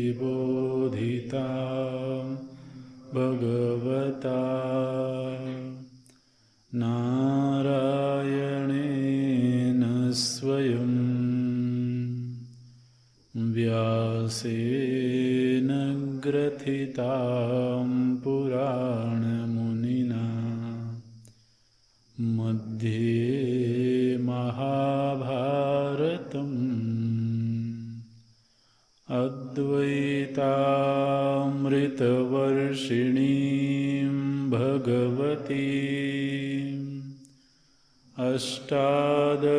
बोधिता भगवता नारायणेन स्वयं व्यासेन ग्रथितां पुराणमुनिना मध्ये महाभारतम् अद्वैतामृतवर्षिणीं भगवतीम् अष्टादशाध्यायिनीम्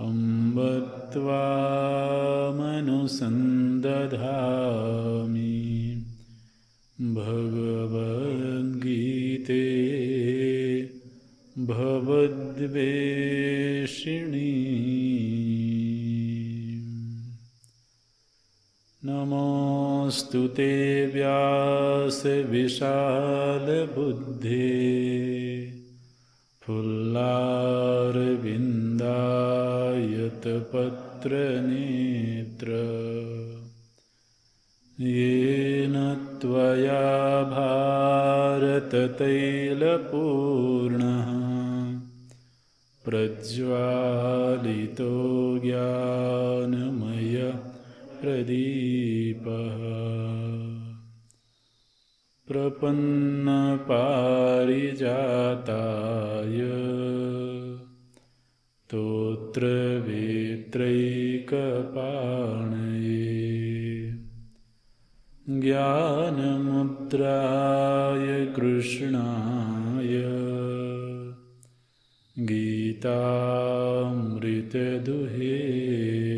अम्ब त्वामनुसन्दधामि भगवद्गीते भवद्वेषिणी। नमोऽस्तु ते व्यासविशालबुद्धे फुल्लारविन्दायतपत्रनेत्र येन त्वया भारततैलपूर्णः प्रज्वालितो ज्ञानमय प्रदीपः प्रपन्नपारिजाताय स्तोत्रवेत्रैकपाणये ज्ञानमुद्राय कृष्णाय गीतामृतदुहे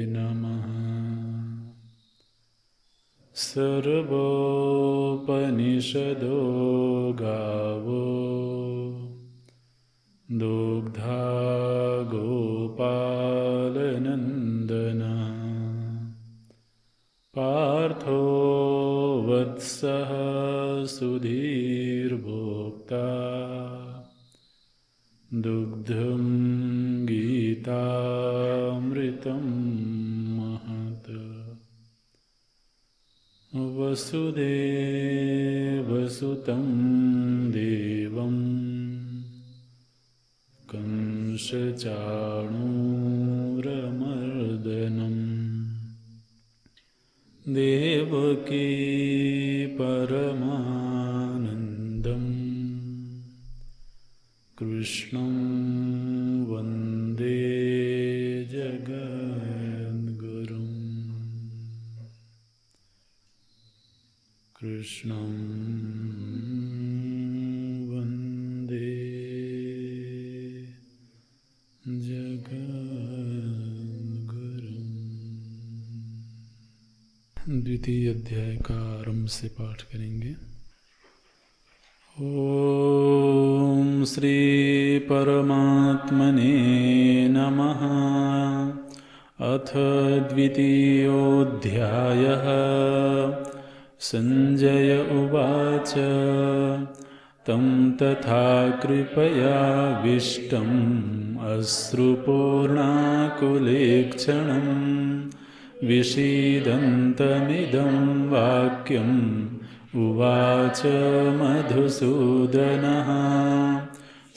नमः। सर्वोपनिषदो गावो दुग्धा गोपालनन्दना पार्थो वत्सः सुधीर्भोक्ता दुग्धं गीतामृतं महत्। वसुदेवसुतं देवं कंसचाणूरमर्दनं देवकी परमानन्दं कृष्णं वन्दे जगद्गुरुम्। कृष्णं वन्दे जगद्गुरुम्। द्वितीय अध्याय का आरंभ से पाठ करेंगे। ओम श्री परमात्मने नमः। अथ द्वितीयोऽध्यायः। संजय उवाच तं तथा कृपयाविष्टम् अश्रुपूर्णाकुलेक्षणं विषीदन्तमिदं वाक्यम् उवाच मधुसूदनः।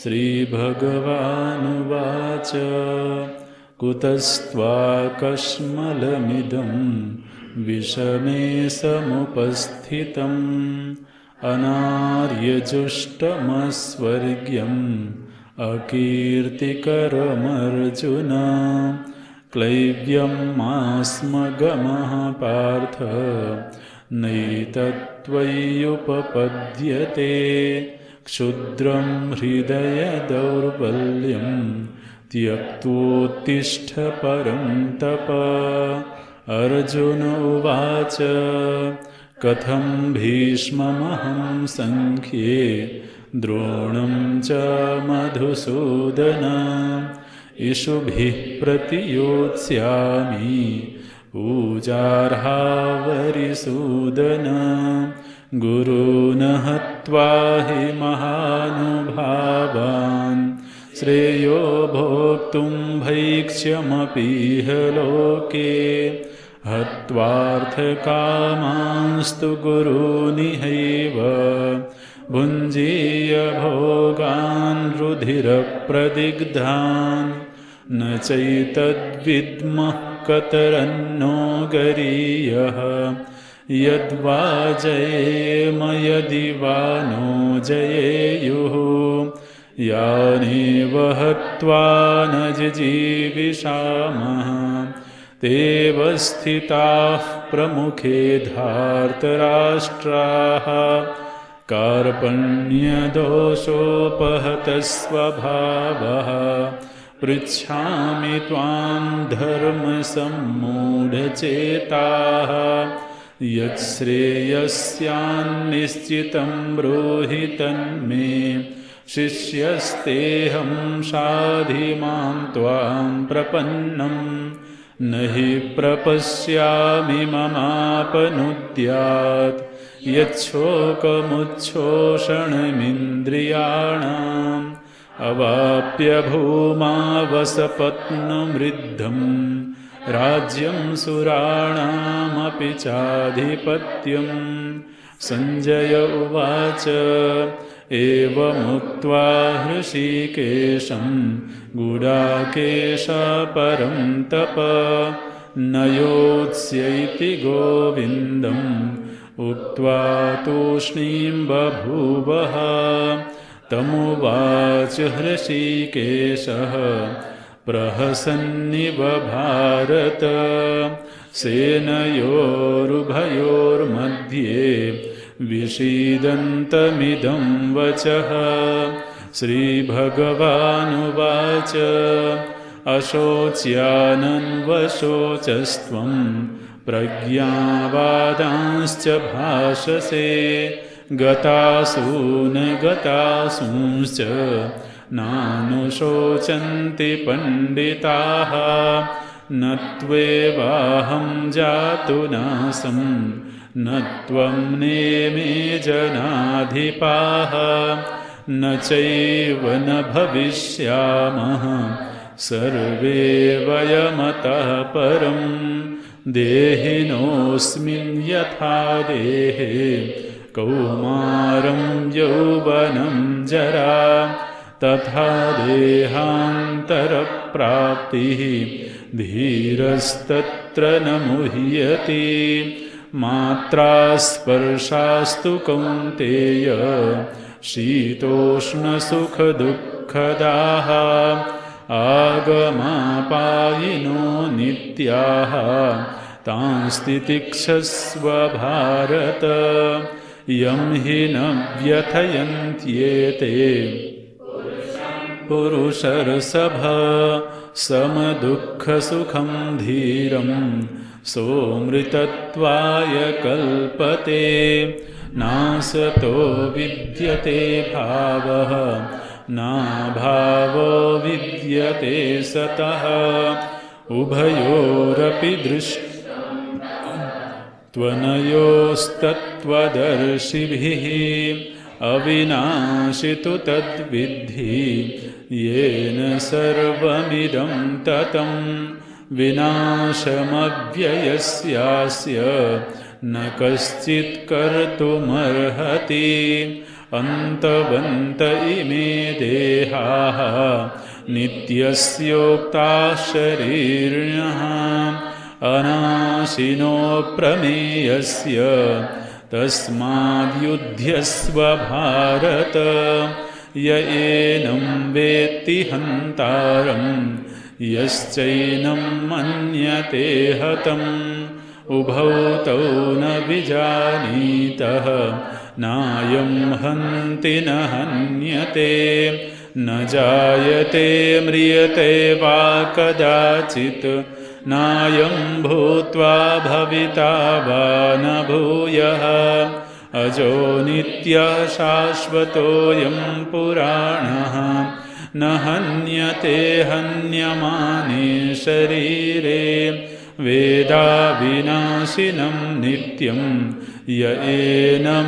श्रीभगवानुवाच कुतस्त्वाकश्मलमिदं विषमे समुपस्थितम् अनार्यजुष्टमस्वर्ग्यम् अकीर्तिकरमर्जुन। क्लैव्यमास्मगमः पार्थ नैतत्त्वय्युपपद्यते। क्षुद्रं हृदय दौर्बल्यं त्यक्त्वोत्तिष्ठ परं तप। अर्जुन उवाच कथं भीष्ममहं संख्ये द्रोणं च मधुसूदन। इषुभिः प्रतियोत्स्यामि पूजार्हावरिसूदन। गुरून् हत्वा हि महानुभावान् श्रेयो भोक्तुं भैक्ष्यमपीह लोके हत्वार्थकामांस्तु गुरूनिहैव भुञ्जीय भोगान् रुधिरप्रदिग्धान् न चैतद्विद्मः कतरन्नो गरीयः यद्वा जयेम यदि वा नो जयेयुः यानेव हत्वा न जिजीविषामः तेव स्थिताः प्रमुखे धार्तराष्ट्राः कार्पण्यदोषोपहतस्वभावः पृच्छामि त्वां धर्मसम्मूढचेताः यच्छ्रेयस्यान्निश्चितं ब्रूहि तन्मे शिष्यस्तेऽहं शाधि मां त्वां प्रपन्नं न हि प्रपश्यामि ममापनुद्यात् यच्छोकमुच्छोषणमिन्द्रियाणाम् अवाप्य भूमावसपत्नमृद्धं राज्यं सुराणामपि चाधिपत्यं सञ्जय उवाच एवमुक्त्वा हृषीकेशं गुडाकेशपरं तप न योत्स्यैति गोविन्दम् उक्त्वा तूष्णीं बभूवः तमुवाच हृषीकेशः प्रहसन्निव भारत सेनयोरुभयोर्मध्ये विषीदन्तमिदं वचः श्रीभगवानुवाच अशोच्यानन्वशोचस्त्वं प्रज्ञावादांश्च भाषसे गतासून गतासूंश्च नानुशोचन्ति पण्डिताः न त्वेवाहं जातु नासं न त्वं नेमे जनाधिपाः न चैव न भविष्यामः सर्वे वयमतः परं देहिनोऽस्मिन् यथा देहे कौमारं यौवनं जरा तथा देहान्तरप्राप्तिः धीरस्तत्र न मुह्यति मात्रा स्पर्शास्तु कौन्तेय शीतोष्णसुखदुःखदाः आगमापायिनो नित्याः तांस्तितिक्षस्व भारत यं हि न व्यथयन्त्येते पुरुषर्षभ समदुःखसुखं धीरं सोऽमृतत्वाय कल्पते नासतो विद्यते भावः नाभावो विद्यते सतः उभयोरपि त्वनयोस्तत्त्वदर्शिभिः अविनाशि तु तद्विद्धि येन सर्वमिदं ततं विनाशमव्ययस्यास्य न कश्चित् कर्तुमर्हति अन्तवन्त इमे देहाः नित्यस्योक्ताः शरीरिणः अनाशिनो प्रमेयस्य तस्माद्युध्यस्व भारत य एनं वेत्ति हन्तारं यश्चैनं मन्यते हतम् उभौ तौ न विजानीतः नायं हन्ति न हन्यते न जायते म्रियते वा कदाचित् नायं भूत्वा भविता वा न भूयः अजो नित्यः शाश्वतोऽयं पुराणः न हन्यते हन्यमाने शरीरे वेदाविनाशिनं नित्यं य एनमजमव्ययम्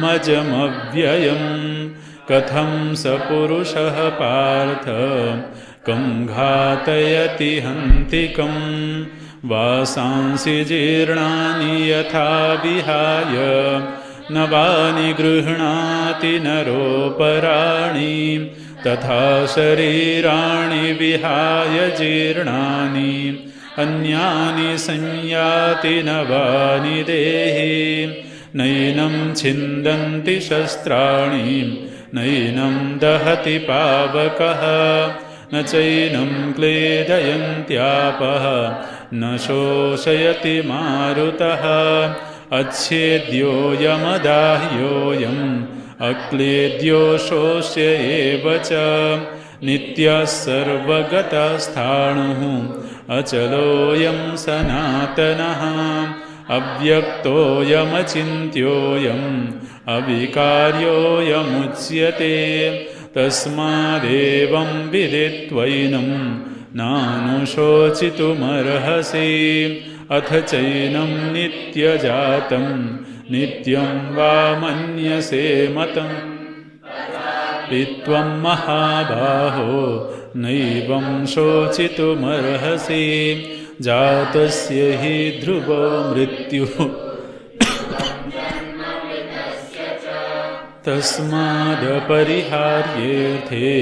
कथं स पुरुषः पार्थ कं घातयति हन्तिकं वासांसि जीर्णानि यथा विहाय नवानि गृह्णाति नरोपराणि तथा शरीराणि विहाय जीर्णानि अन्यानि संयाति नवानि देहि नैनं छिन्दन्ति शस्त्राणि नैनं दहति पावकः न चैनं क्लेदयन्त्यापः न शोषयति मारुतः अच्छेद्योऽयमदाह्योऽयम् अक्लेद्यो शोष्य एव च नित्यः सर्वगतस्थाणुः अचलोऽयं सनातनः अव्यक्तोऽयमचिन्त्योऽयम् अविकार्योऽयमुच्यते तस्मादेवं विदित्वैनं नानुशोचितुमर्हसि अथ चैनं नित्यजातं नित्यं वा मन्यसे मतम् त्वं महाबाहो नैवं शोचितुमर्हसि जातस्य हि ध्रुवो मृत्युः तस्मादपरिहार्येऽर्थे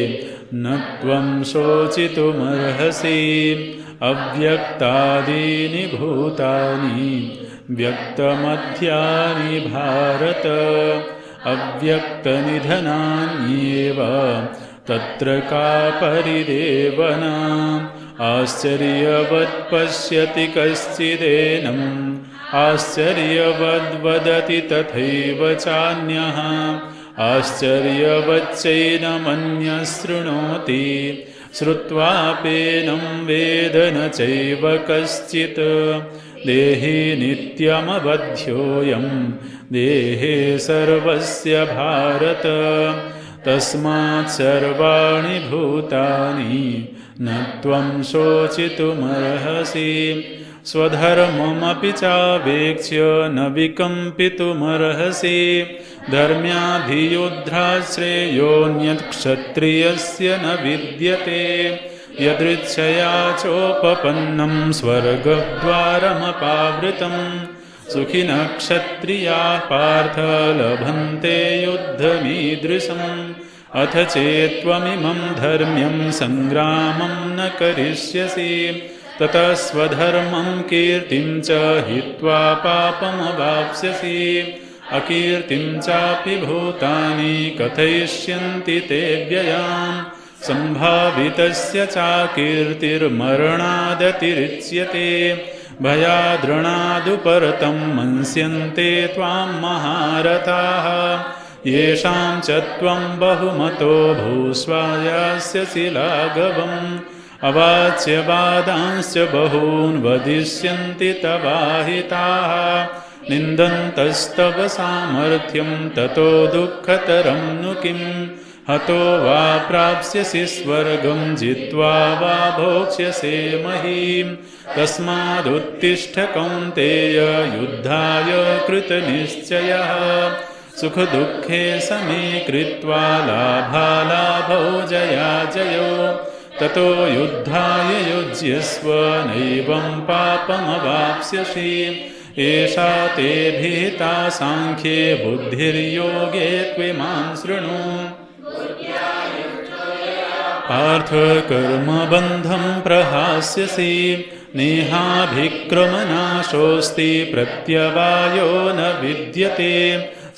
न त्वं शोचितुमर्हसि अव्यक्तादीनि भूतानि व्यक्तमध्यानि भारत अव्यक्तनिधनान्येव तत्र का परिदेवना आश्चर्यवत् पश्यति कश्चिदेनम् आश्चर्यवद्वदति तथैव चान्यः आश्चर्यवच्चैनमन्यः शृणोति श्रुत्वाप्येनं वेद न चैव कश्चित् देहि नित्यमबध्योऽयं देहे सर्वस्य भारत तस्मात् सर्वाणि भूतानि न त्वं शोचितुमर्हसि स्वधर्ममपि चावेक्ष्य न विकम्पितुमर्हसि धर्म्याधियुद्धाश्रेयोऽन्यत्क्षत्रियस्य न विद्यते यदृच्छया चोपपन्नं स्वर्गद्वारमपावृतं सुखिनः क्षत्रियाः पार्थ लभन्ते युद्धमीदृशम् अथ चेत्त्वमिमं धर्म्यं सङ्ग्रामं न करिष्यसि ततः स्वधर्मं कीर्तिं च हित्वा पापमवाप्स्यसि अकीर्तिं चापि भूतानि कथयिष्यन्ति ते व्ययाम् सम्भावितस्य चाकीर्तिर्मरणादतिरिच्यते भयाद्रणादुपरतं मन्स्यन्ते त्वां महारथाः येषां च त्वं बहुमतो भूस्वायास्यसि लाघवम् अवाच्यवादांश्च बहून् वदिष्यन्ति तवाहिताः निन्दन्तस्तव सामर्थ्यं ततो दुःखतरं नु किम् हतो वा प्राप्स्यसि स्वर्गं जित्वा वा भोक्ष्यसे महीम् तस्मादुत्तिष्ठ कौन्तेय युद्धाय कृतनिश्चयः सुखदुःखे समीकृत्वा लाभालाभौ जयाजयो ततो युद्धाय युज्यस्व नैवं पापमवाप्स्यसि एषा ते भीता साङ्ख्ये बुद्धिर्योगे त्विमां शृणु पार्थ कर्मबन्धं प्रहास्यसि नेहाभिक्रमनाशोऽस्ति प्रत्यवायो न विद्यते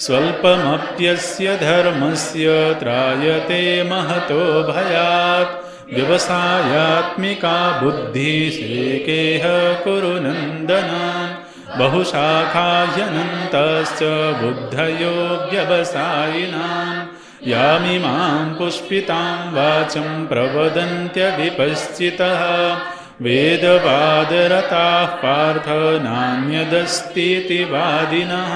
स्वल्पमप्यस्य धर्मस्य त्रायते महतो भयात् व्यवसायात्मिका बुद्धिसेकेह कुरु नन्दन बहुशाखाह्यनन्ताश्च बुद्धयो व्यवसायिनां यामिमां पुष्पितां वाचं प्रवदन्त्यविपश्चितः वेदवादरताः पार्थ नान्यदस्तीति वादिनः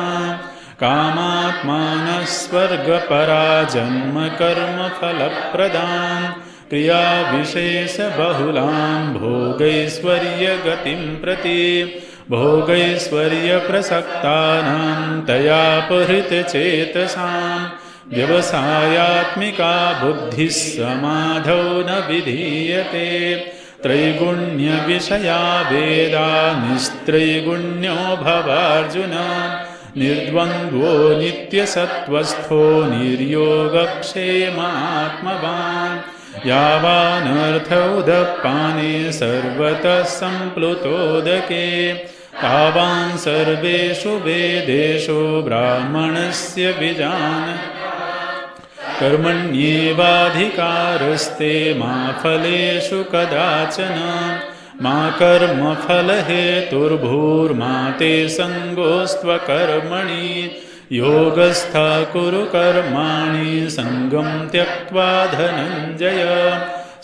कामात्मानः स्वर्गपरा जन्मकर्मफलप्रदान् क्रियाविशेषबहुलां भोगैश्वर्यगतिं प्रति भोगैश्वर्यप्रसक्तानां तयापहृतचेतसां व्यवसायात्मिका बुद्धिः समाधौ न विधीयते त्रैगुण्यविषया वेदा निस्त्रैगुण्यो भवार्जुन निर्द्वन्द्वो नित्यसत्त्वस्थो निर्योगक्षेमात्मवान् यावानर्थ उदपाने सर्वतः सम्प्लुतोदके तावान् सर्वेषु वेदेषु ब्राह्मणस्य विजान कर्मण्येवाधिकारस्ते मा फलेषु कदाचन मा कर्मफलहेतुर्भूर्मा ते सङ्गोऽस्त्वकर्मणि योगस्था कुरु कर्माणि सङ्गं त्यक्त्वा धनञ्जय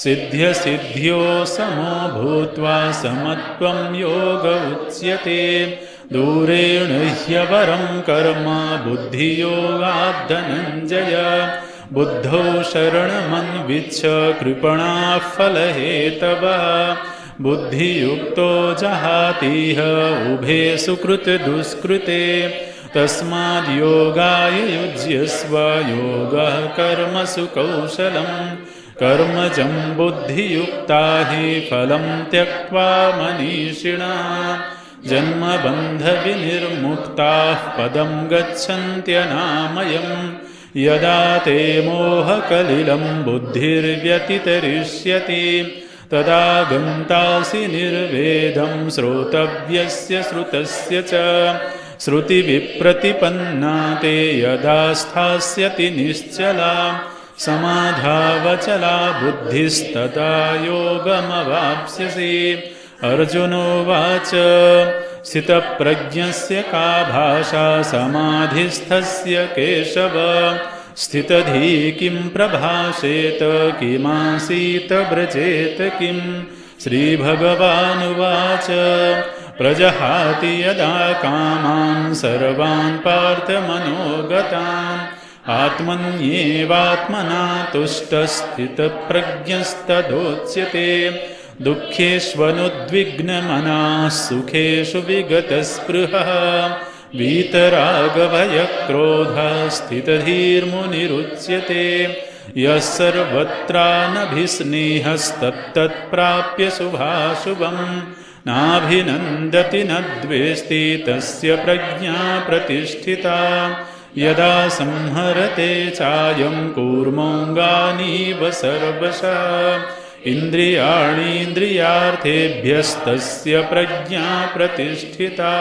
सिद्ध्यसिद्ध्यो समो भूत्वा समत्वं योग उच्यते दूरेण ह्यवरं कर्म बुद्धियोगात् धनञ्जय बुद्धौ शरणमन्विच्छ कृपणाः फलहेतवः बुद्धियुक्तो जहातीह उभे सुकृतदुष्कृते तस्माद् योगाय युज्यस्व योगः कर्मसु कौशलम् कर्मजं बुद्धियुक्ता हि फलं त्यक्त्वा मनीषिणः जन्मबन्धविनिर्मुक्ताः पदं गच्छन्त्यनामयम् यदा ते मोहकलिलं बुद्धिर्व्यतितरिष्यति तदा गन्तासि निर्वेदं श्रोतव्यस्य श्रुतस्य च श्रुतिविप्रतिपन्ना ते यदा स्थास्यति निश्चला समाधावचला बुद्धिस्तदा योगमवाप्स्यसि अर्जुनोवाच स्थितप्रज्ञस्य का भाषा समाधिस्थस्य केशव स्थितधी किं प्रभाषेत किमासीत व्रजेत किं श्रीभगवानुवाच प्रजहाति यदा कामान् सर्वान् पार्थमनोगतान् आत्मन्येवात्मना तुष्टस्थितप्रज्ञस्तदोच्यते दुःखेष्वनुद्विग्नमनाः सुखेषु विगतस्पृहः वीतरागभयक्रोधः स्थितधीर्मुनिरुच्यते यः सर्वत्रानभिस्नेहस्तत्तत्प्राप्य शुभाशुभम् नाभिनन्दति न द्वेष्टि तस्य प्रज्ञा प्रतिष्ठिता यदा संहरते चायं कूर्मोऽङ्गानीव सर्वशः इन्द्रियाणीन्द्रियार्थेभ्यस्तस्य प्रज्ञा प्रतिष्ठिता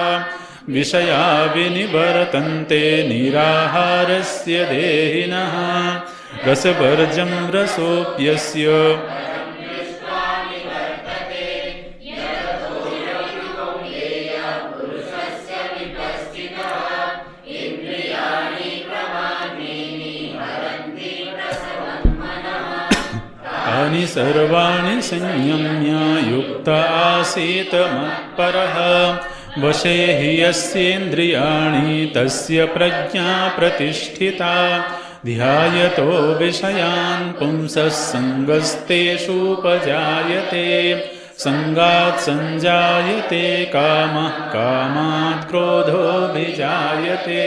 विषया विनिवर्तन्ते निराहारस्य देहिनः रसवर्जं रसोऽप्यस्य तानि सर्वाणि संयम्य युक्त आसीत मत्परः वशे हि यस्येन्द्रियाणि तस्य प्रज्ञा प्रतिष्ठिता ध्यायतो विषयान् पुंसः सङ्गस्तेषूपजायते सङ्गात् सञ्जायते कामः कामात् क्रोधोऽभिजायते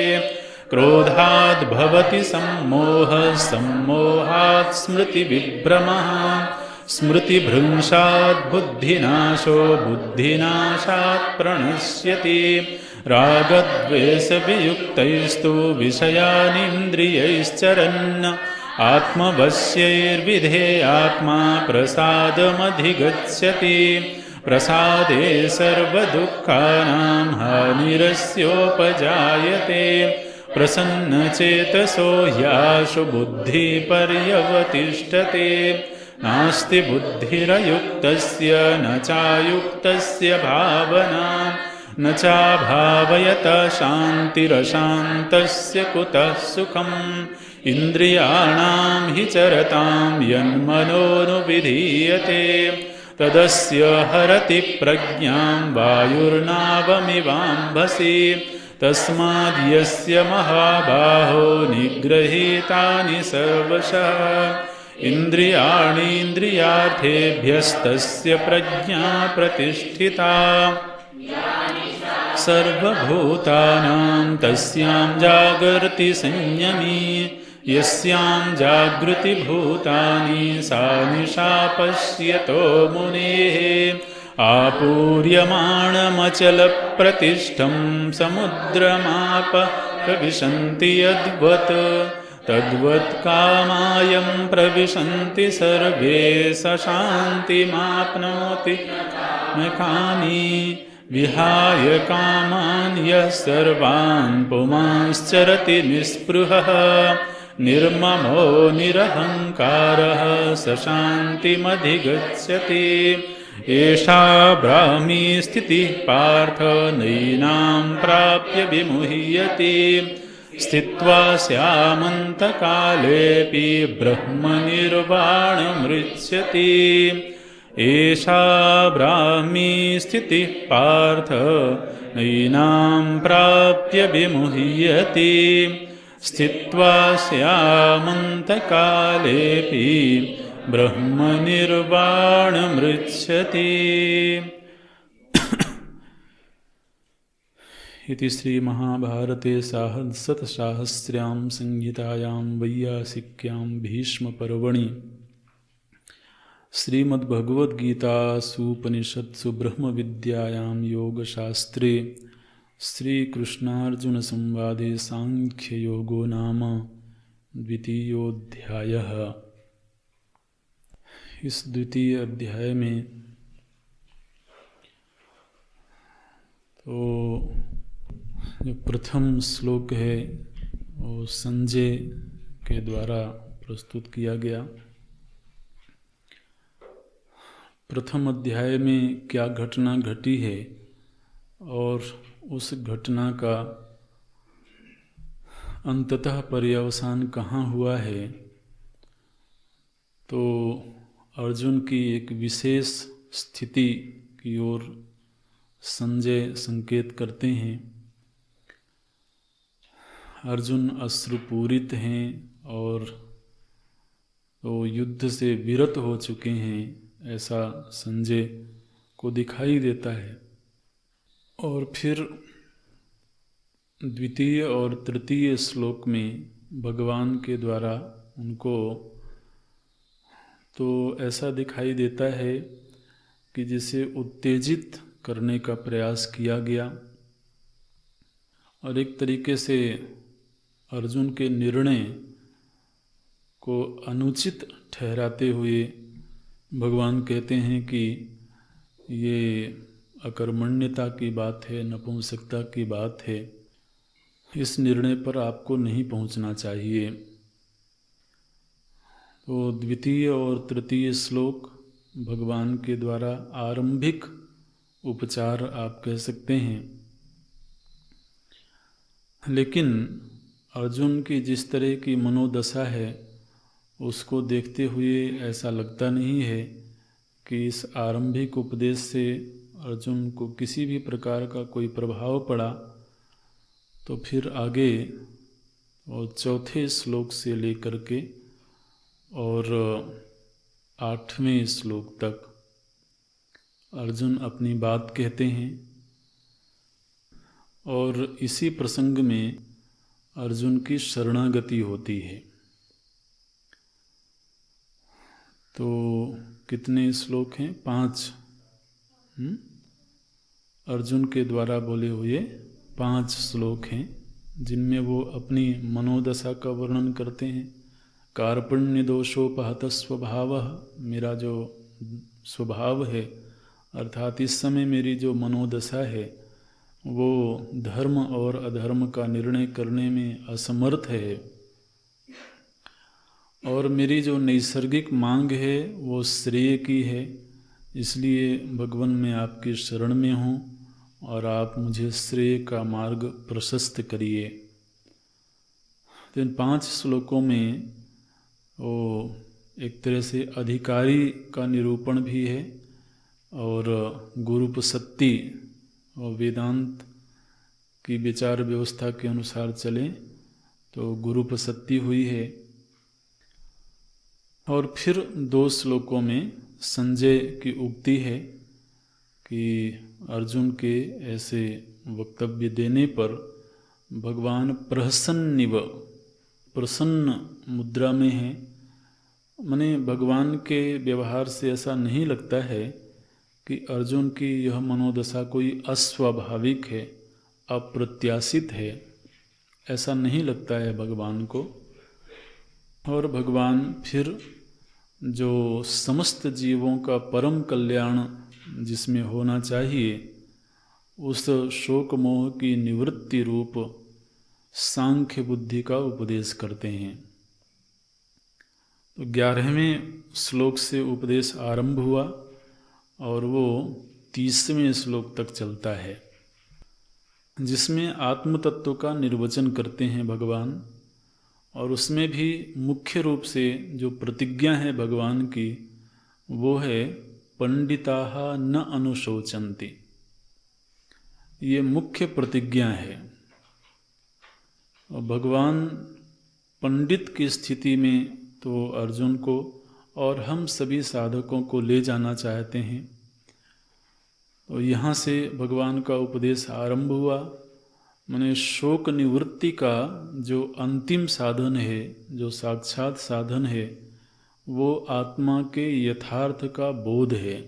क्रोधाद् भवति सम्मोहः सम्मोहात् स्मृतिविभ्रमः स्मृतिभ्रंशात् बुद्धिनाशो बुद्धिनाशात् प्रणश्यति रागद्वेषवियुक्तैस्तु विषयानिन्द्रियैश्चरन् आत्मवश्यैर्विधेयात्मा प्रसादमधिगच्छति प्रसादे सर्वदुःखानां हानिरस्योपजायते प्रसन्नचेतसो ह्याशु बुद्धिपर्यवतिष्ठते नास्ति बुद्धिरयुक्तस्य न चायुक्तस्य भावना न चाभावयत शान्तिरशान्तस्य कुतः सुखम् इन्द्रियाणां हि चरतां यन्मनोनुविधीयते तदस्य हरति प्रज्ञां वायुर्नावमिवाम्भसि तस्माद्यस्य महाबाहो निगृहीतानि सर्वशः इन्द्रियाणीन्द्रियार्थेभ्यस्तस्य प्रज्ञा प्रतिष्ठिता सर्वभूतानां तस्यां जागर्ति संयमी यस्यां जागृति भूतानि सा निशा पश्यतो मुनेः आपूर्यमाणमचलप्रतिष्ठं समुद्रमाप प्रविशन्ति यद्वत् तद्वत् कामायं प्रविशन्ति सर्वे स शान्तिमाप्नोति न कामी विहाय कामान् यः सर्वान् पुमांश्चरति निःस्पृहः निर्ममो निरहङ्कारः स शान्तिमधिगच्छति एषा ब्राह्मी स्थितिः पार्थ नैनां प्राप्य विमुह्यति स्थित्वा स्यामन्तकालेऽपि ब्रह्मनिर्वाणमृच्छति एषा ब्राह्मी स्थितिः पार्थ नैनां प्राप्य विमुह्यति स्थित्वा स्यामन्तकालेऽपि ब्रह्मनिर्वाणमृच्छति। इति श्रीमहाभारते सतसाहस्र्यां संहितायां वैयासिक्यां भीष्मपर्वणि श्रीमद्भगवद्गीतासूपनिषत्सु ब्रह्मविद्यायां योगशास्त्रे श्रीकृष्णार्जुनसंवादे सांख्ययोगो नाम द्वितीयोऽध्यायः। इस द्वितीय अध्याय में तो जो प्रथम श्लोक है वो संजय के द्वारा प्रस्तुत किया गया। प्रथम अध्याय में क्या घटना घटी है और उस घटना का अंततः पर्यवसान कहाँ हुआ है, तो अर्जुन की एक विशेष स्थिति की ओर संजय संकेत करते हैं। अर्जुन अश्रुपूरित हैं और वो युद्ध से विरत हो चुके हैं, ऐसा संजय को दिखाई देता है। और फिर द्वितीय और तृतीय श्लोक में भगवान के द्वारा उनको तो ऐसा दिखाई देता है कि जिसे उत्तेजित करने का प्रयास किया गया और एक तरीके से अर्जुन के निर्णय को अनुचित ठहराते हुए भगवान कहते हैं कि ये अकर्मण्यता की बात है, नपुंसकता की बात है, इस निर्णय पर आपको नहीं पहुंचना चाहिए। तो द्वितीय और तृतीय श्लोक भगवान के द्वारा आरंभिक उपचार आप कह सकते हैं। लेकिन अर्जुन की जिस तरह की मनोदशा है उसको देखते हुए ऐसा लगता नहीं है कि इस आरंभिक उपदेश से अर्जुन को किसी भी प्रकार का कोई प्रभाव पड़ा। तो फिर आगे और चौथे श्लोक से लेकर के और 8वें श्लोक तक अर्जुन अपनी बात कहते हैं और इसी प्रसंग में अर्जुन की शरणागति होती है। तो कितने श्लोक हैं? 5। अर्जुन के द्वारा बोले हुए 5 श्लोक हैं जिनमें वो अपनी मनोदशा का वर्णन करते हैं। कार्पण्य दोषोपहत स्वभाव, मेरा जो स्वभाव है अर्थात इस समय मेरी जो मनोदशा है वो धर्म और अधर्म का निर्णय करने में असमर्थ है और मेरी जो नैसर्गिक मांग है वो श्रेय की है। इसलिए भगवान मैं आपकी शरण में हूँ और आप मुझे श्रेय का मार्ग प्रशस्त करिए। तो इन 5 श्लोकों में वो एक तरह से अधिकारी का निरूपण भी है और गुरुपसत्ति और वेदांत की विचार व्यवस्था के अनुसार चलें तो गुरुपसत्ति हुई है। और फिर 2 श्लोकों में संजय की उक्ति है कि अर्जुन के ऐसे वक्तव्य देने पर भगवान प्रहसन्निव प्रसन्न मुद्रा में हैं। माने भगवान के व्यवहार से ऐसा नहीं लगता है कि अर्जुन की यह मनोदशा कोई अस्वाभाविक है, अप्रत्याशित है, ऐसा नहीं लगता है भगवान को। और भगवान फिर जो समस्त जीवों का परम कल्याण जिसमें होना चाहिए, उस शोक मोह की निवृत्ति रूप सांख्य बुद्धि का उपदेश करते हैं। तो 11वें श्लोक से उपदेश आरंभ हुआ और वो 30वें श्लोक तक चलता है, जिसमें आत्म तत्व का निर्वचन करते हैं भगवान। और उसमें भी मुख्य रूप से जो प्रतिज्ञा है भगवान की, वो है पंडिताः न अनुशोचन्ति। ये मुख्य प्रतिज्ञा है। और भगवान पंडित की स्थिति में तो अर्जुन को और हम सभी साधकों को ले जाना चाहते हैं। तो यहाँ से भगवान का उपदेश आरंभ हुआ। माने शोक निवृत्ति का जो अंतिम साधन है, जो साक्षात साधन है, वो आत्मा के यथार्थ का बोध है।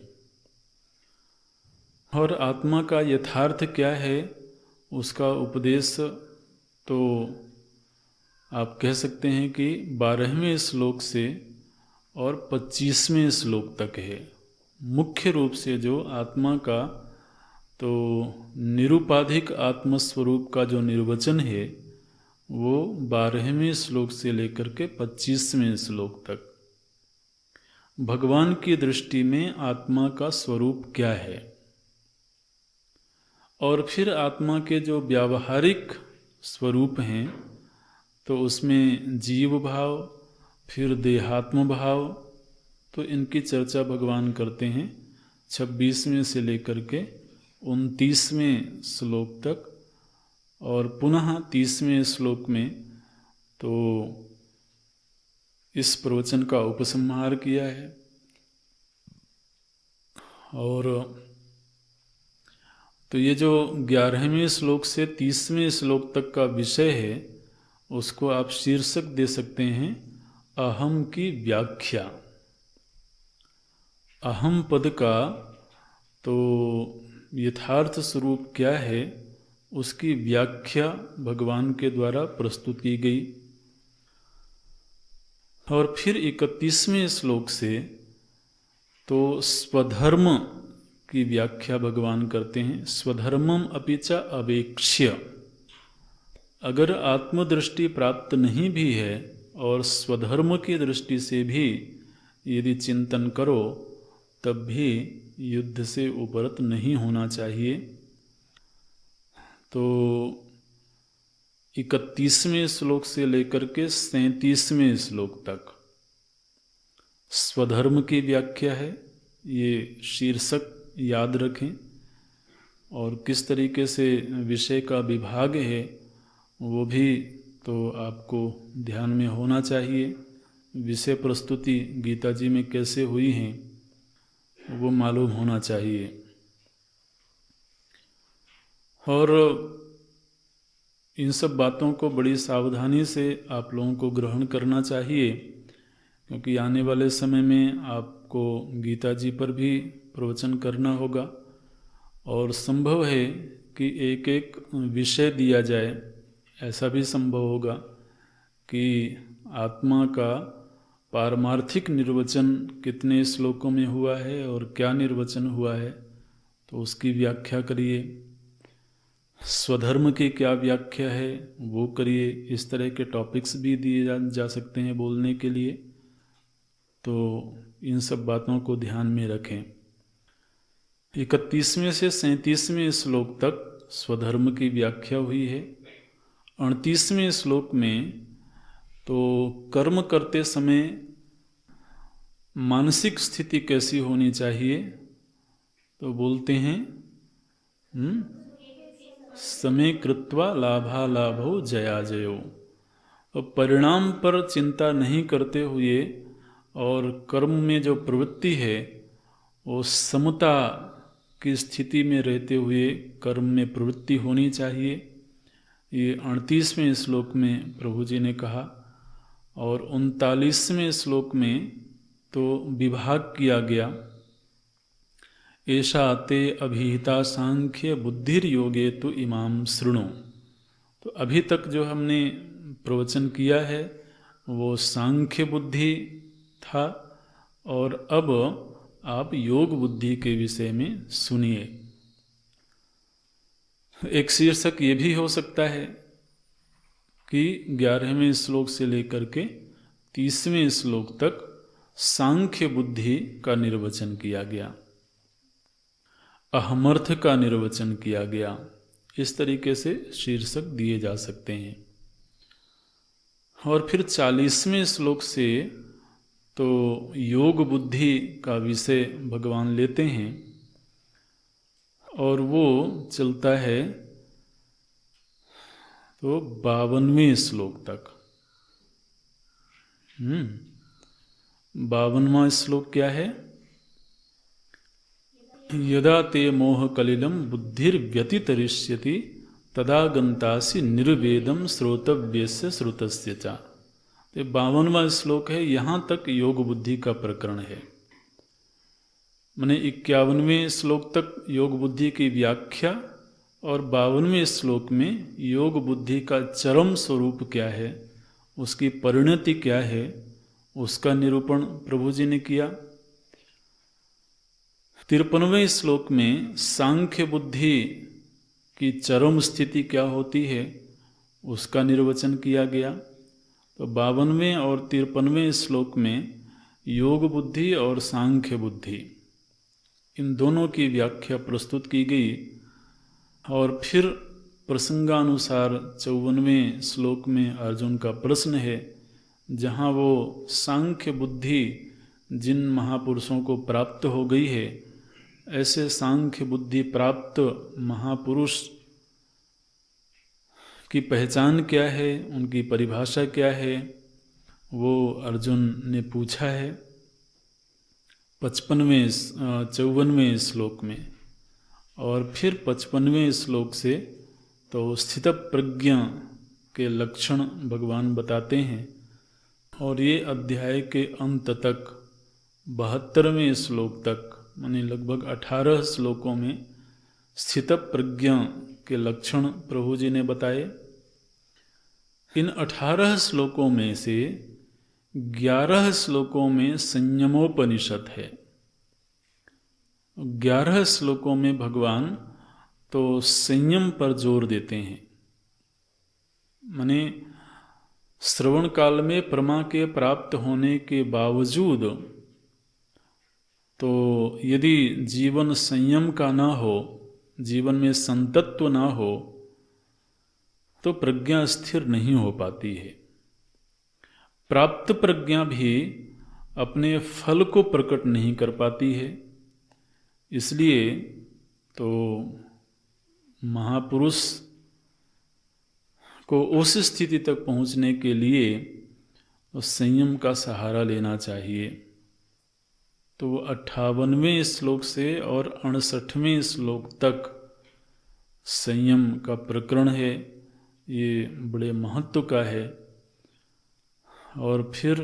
और आत्मा का यथार्थ क्या है, उसका उपदेश तो आप कह सकते हैं कि 12वें श्लोक से और 25वें श्लोक तक है। मुख्य रूप से जो आत्मा का तो निरुपाधिक आत्मस्वरूप का जो निर्वचन है, वो 12वें श्लोक से लेकर के 25वें श्लोक तक भगवान की दृष्टि में आत्मा का स्वरूप क्या है। और फिर आत्मा के जो व्यावहारिक स्वरूप हैं, तो उसमें जीव भाव, फिर देहात्म भाव, तो इनकी चर्चा भगवान करते हैं 26वें से लेकर के 29वें श्लोक तक। और पुनः 30वें श्लोक में तो इस प्रवचन का उपसंहार किया है। और तो ये जो 11वें श्लोक से 30वें श्लोक तक का विषय है, उसको आप शीर्षक दे सकते हैं अहम की व्याख्या। अहम पद का तो यथार्थ स्वरूप क्या है, उसकी व्याख्या भगवान के द्वारा प्रस्तुत की गई। और फिर 31वें श्लोक से तो स्वधर्म की व्याख्या भगवान करते हैं। स्वधर्मम अपि च अवेक्ष्य, अगर आत्मदृष्टि प्राप्त नहीं भी है और स्वधर्म की दृष्टि से भी यदि चिंतन करो, तब भी युद्ध से उपरत नहीं होना चाहिए। तो 31वें श्लोक से लेकर के 37वें श्लोक तक स्वधर्म की व्याख्या है। ये शीर्षक याद रखें। और किस तरीके से विषय का विभाग है, वो भी तो आपको ध्यान में होना चाहिए। विषय प्रस्तुति गीता जी में कैसे हुई हैं, वो मालूम होना चाहिए। और इन सब बातों को बड़ी सावधानी से आप लोगों को ग्रहण करना चाहिए, क्योंकि आने वाले समय में आपको गीता जी पर भी प्रवचन करना होगा। और संभव है कि एक एक विषय दिया जाए। ऐसा भी संभव होगा कि आत्मा का पारमार्थिक निर्वचन कितने श्लोकों में हुआ है और क्या निर्वचन हुआ है, तो उसकी व्याख्या करिए। स्वधर्म की क्या व्याख्या है, वो करिए। इस तरह के टॉपिक्स भी दिए जा सकते हैं बोलने के लिए। तो इन सब बातों को ध्यान में रखें। 31वें से 37वें श्लोक तक स्वधर्म की व्याख्या हुई है। 38वें श्लोक में तो कर्म करते समय मानसिक स्थिति कैसी होनी चाहिए, तो बोलते हैं समय कृत्वा लाभालाभो जयाजयो। तो परिणाम पर चिंता नहीं करते हुए और कर्म में जो प्रवृत्ति है वो समता की स्थिति में रहते हुए कर्म में प्रवृत्ति होनी चाहिए। ये 38वें श्लोक में प्रभु जी ने कहा। और 39वें श्लोक में तो विभाग किया गया, एषा ते अभिहिता सांख्य बुद्धिर योगे तो इमाम शृणु। तो अभी तक जो हमने प्रवचन किया है वो सांख्य बुद्धि था, और अब आप योग बुद्धि के विषय में सुनिए। एक शीर्षक ये भी हो सकता है कि 11वें श्लोक से लेकर के 30वें श्लोक तक सांख्य बुद्धि का निर्वचन किया गया, अहमर्थ का निर्वचन किया गया। इस तरीके से शीर्षक दिए जा सकते हैं। और फिर 40वें श्लोक से तो योग बुद्धि का विषय भगवान लेते हैं, और वो चलता है तो 52वें श्लोक तक। 52वां श्लोक क्या है? यदा ते मोह कलिलम बुद्धिर्व्यतितरिष्यति तदा गंतासि निर्वेदम श्रोतव्यस्य श्रुतस्य च। तो 52वां श्लोक है, यहाँ तक योग बुद्धि का प्रकरण है। मैंने 51वें श्लोक तक योग बुद्धि की व्याख्या, और 52वें श्लोक में योग बुद्धि का चरम स्वरूप क्या है, उसकी परिणति क्या है, उसका निरूपण प्रभु जी ने किया। 53वें श्लोक में सांख्य बुद्धि की चरम स्थिति क्या होती है, उसका निर्वचन किया गया। तो 52वें और 53वें श्लोक में योग बुद्धि और सांख्य बुद्धि, इन दोनों की व्याख्या प्रस्तुत की गई। और फिर प्रसंगानुसार 54वें श्लोक में अर्जुन का प्रश्न है, जहाँ वो सांख्य बुद्धि जिन महापुरुषों को प्राप्त हो गई है, ऐसे सांख्य बुद्धि प्राप्त महापुरुष की पहचान क्या है, उनकी परिभाषा क्या है, वो अर्जुन ने पूछा है 54वें श्लोक में। और फिर 55वें श्लोक से तो स्थित प्रज्ञा के लक्षण भगवान बताते हैं, और ये अध्याय के अंत तक 72वें श्लोक तक, माने लगभग 18 श्लोकों में स्थित प्रज्ञा के लक्षण प्रभु जी ने बताए। इन 18 श्लोकों में से 11 श्लोकों में संयमोपनिषद है। 11 श्लोकों में भगवान तो संयम पर जोर देते हैं। माने श्रवण काल में प्रमा के प्राप्त होने के बावजूद तो यदि जीवन संयम का ना हो, जीवन में संतत्व ना हो, तो प्रज्ञा स्थिर नहीं हो पाती है। प्राप्त प्रज्ञा भी अपने फल को प्रकट नहीं कर पाती है। इसलिए तो महापुरुष को उस स्थिति तक पहुंचने के लिए तो संयम का सहारा लेना चाहिए। तो 58वें श्लोक से और 59वें श्लोक तक संयम का प्रकरण है, ये बड़े महत्व का है। और फिर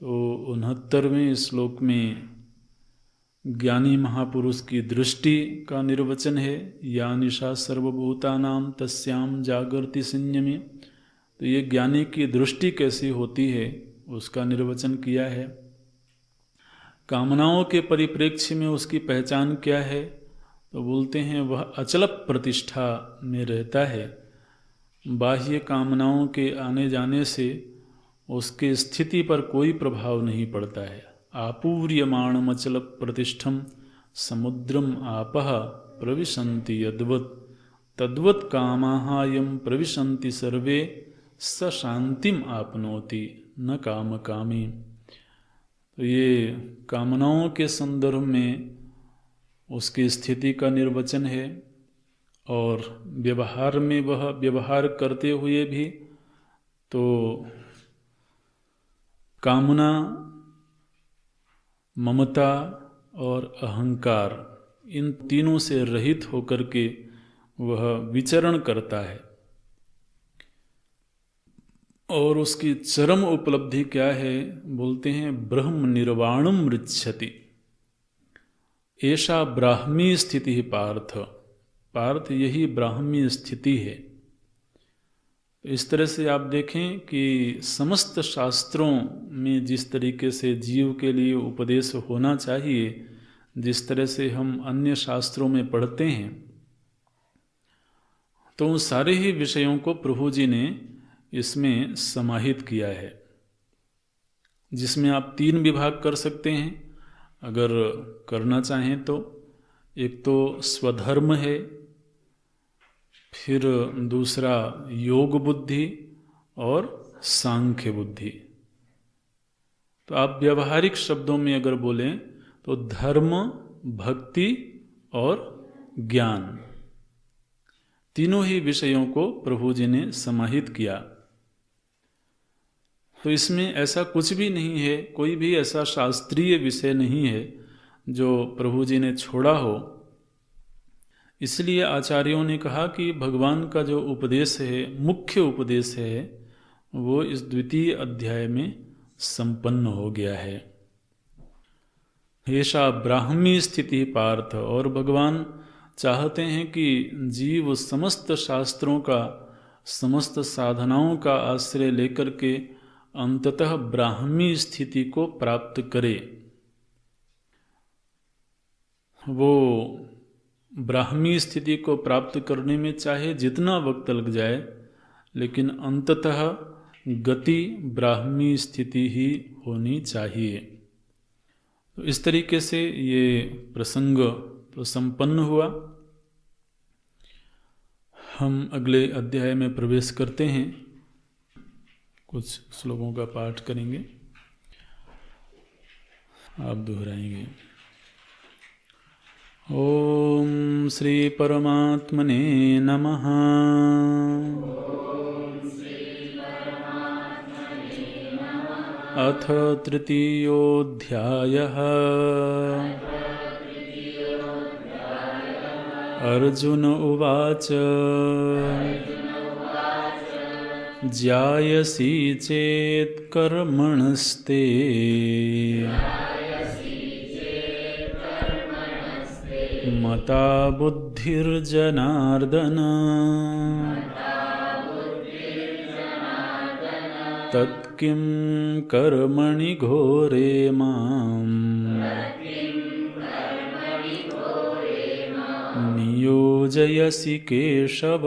तो 69वें श्लोक में ज्ञानी महापुरुष की दृष्टि का निर्वचन है, या निशा सर्वभूतानां तस्याम जागर्ति संयमे। तो ये ज्ञानी की दृष्टि कैसी होती है, उसका निर्वचन किया है। कामनाओं के परिप्रेक्ष्य में उसकी पहचान क्या है, तो बोलते हैं वह अचल प्रतिष्ठा में रहता है। बाह्य कामनाओं के आने जाने से उसके स्थिति पर कोई प्रभाव नहीं पड़ता है। आपूर्यमाणम अचल प्रतिष्ठम समुद्रम आपः प्रविशन्ति यद्वत् तद्वत् कामाहायम प्रविशन्ति सर्वे स शांतिम आपनोति न काम कामी। तो ये कामनाओं के संदर्भ में उसकी स्थिति का निर्वचन है, और व्यवहार में वह व्यवहार करते हुए भी तो कामना, ममता और अहंकार, इन तीनों से रहित होकर के वह विचरण करता है। और उसकी चरम उपलब्धि क्या है? बोलते हैं ब्रह्म निर्वाणम मृच्छति, ऐसा ब्राह्मी स्थिति ही पार्थ। पार्थ यही ब्राह्मी स्थिति है। इस तरह से आप देखें कि समस्त शास्त्रों में जिस तरीके से जीव के लिए उपदेश होना चाहिए, जिस तरह से हम अन्य शास्त्रों में पढ़ते हैं, तो उन सारे ही विषयों को प्रभु जी ने इसमें समाहित किया है, जिसमें आप 3 विभाग कर सकते हैं अगर करना चाहें तो। एक तो स्वधर्म है, फिर दूसरा योग बुद्धि और सांख्य बुद्धि। तो आप व्यवहारिक शब्दों में अगर बोलें तो धर्म, भक्ति और ज्ञान, तीनों ही विषयों को प्रभु जी ने समाहित किया। तो इसमें ऐसा कुछ भी नहीं है, कोई भी ऐसा शास्त्रीय विषय नहीं है जो प्रभु जी ने छोड़ा हो। इसलिए आचार्यों ने कहा कि भगवान का जो उपदेश है, मुख्य उपदेश है, वो इस द्वितीय अध्याय में संपन्न हो गया है। ऐसा ब्राह्मी स्थिति पार्थ। और भगवान चाहते हैं कि जीव समस्त शास्त्रों का, समस्त साधनाओं का आश्रय लेकर के अंततः ब्राह्मी स्थिति को प्राप्त करे। वो ब्राह्मी स्थिति को प्राप्त करने में चाहे जितना वक्त लग जाए, लेकिन अंततः गति ब्राह्मी स्थिति ही होनी चाहिए। तो इस तरीके से ये प्रसंग तो संपन्न हुआ। हम अगले अध्याय में प्रवेश करते हैं, कुछ श्लोकों का पाठ करेंगे, आप दोहराएंगे। ओम श्री परमात्मने नमः। अथ तृतीयोऽध्यायः। अर्जुन उवाच ज्यायसि चेत् कर्मणस्ते मता बुद्धिर्जनार्दन तत्किं कर्मणि घोरे माम् नियोजयसि केशव।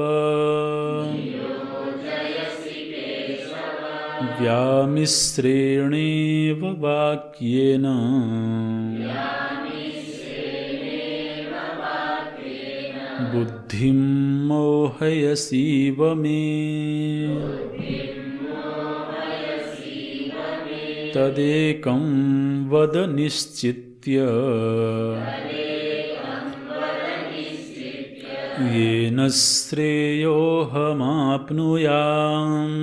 व्यामिश्रेणेव वाक्येन बुद्धिं मोहयसीव मे। तदेकं वद निश्चित्य येन श्रेयोऽहमाप्नुयाम्।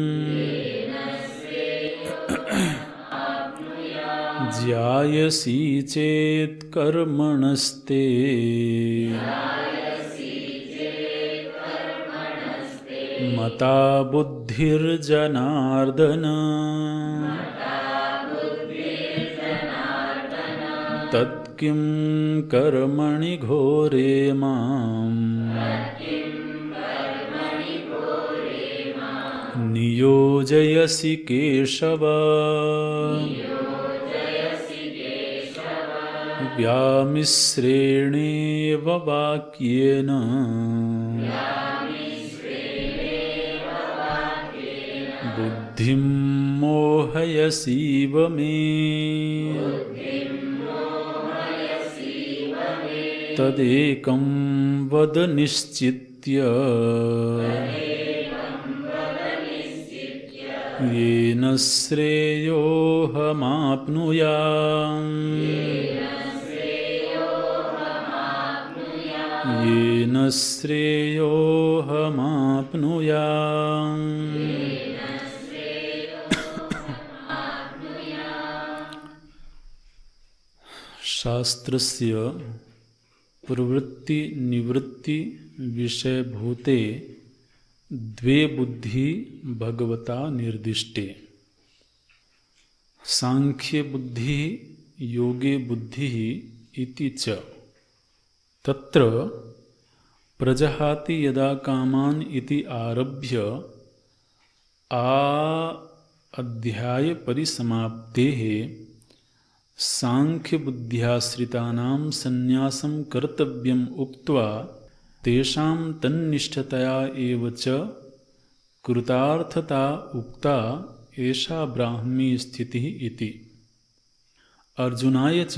ज्यायसि चेत् कर्मणस्ते मता बुद्धिर्जनार्दन तत्किं कर्मणि घोरे माम् नियोजयसि केशव। व्यामिश्रेणेव वाक्येन बुद्धिं मोहयसीव मे। तदेकं वद निश्चित्य येन श्रेयोऽहमाप्नुयाम्। येन श्रेयोऽहमाप्नुयाम्। शास्त्रस्य प्रवृत्ति निवृत्ति विषयभूते द्वे बुद्धि भगवता निर्दिष्टे। सांख्य बुद्धि योगे बुद्धि इति च तत्र प्रजहाति यदा कामान इति आरभ्य अध्याय परिसमाप्तेः सांख्य बुद्ध्याश्रितानां संन्यासं कर्तव्यम् उक्त्वा तेषां तन्निष्ठतया एव च कृतार्थता उक्ता एषा ब्राह्मी स्थितिः इति। अर्जुनाय च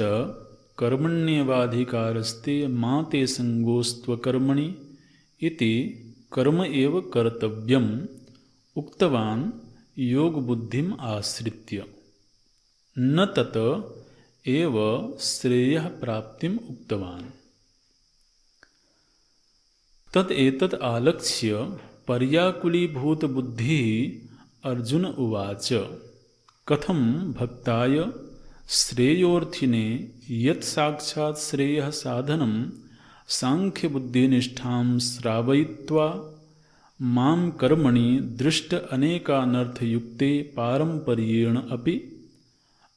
कर्मण्येवाधिकारस्ते मा ते संगोस्त्वकर्मणि इति कर्म एव कर्तव्यम् उक्तवान् योग बुद्धिम आश्रित्य न तत एव श्रेयः प्राप्तिम उक्तवान्। तत् एतत् आलक्ष्य पर्याकुलीभूत बुद्धिः अर्जुन उवाच कथं भक्ताय श्रेयोर्थिने यत् साक्षात् श्रेयः साधनं सांख्य बुद्धिनिष्ठां श्रावयित्वा मां कर्मणि दृष्ट अनेकानर्थयुक्ते पारंपर्येण अपि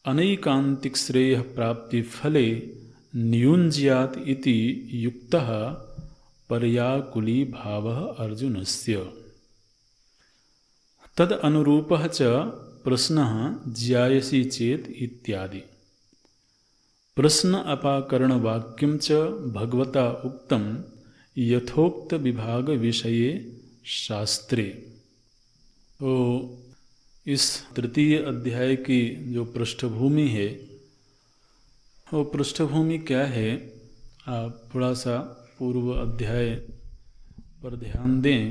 अनैकान्तिक श्रेयः प्राप्ति फले नियुञ्ज्यात् इति युक्तः पर्याकुली भावः अर्जुनस्य। तद अनुरूपः च प्रश्नः ज्यायसि चेत् इत्यादि। प्रश्न अपाकरण वाक्यं च भगवता उक्तं यथोक्त विभाग विषये शास्त्रे। तो इस तृतीय अध्याय की जो पृष्ठभूमि है वो पृष्ठभूमि क्या है, आप थोड़ा सा पूर्व अध्याय पर ध्यान दें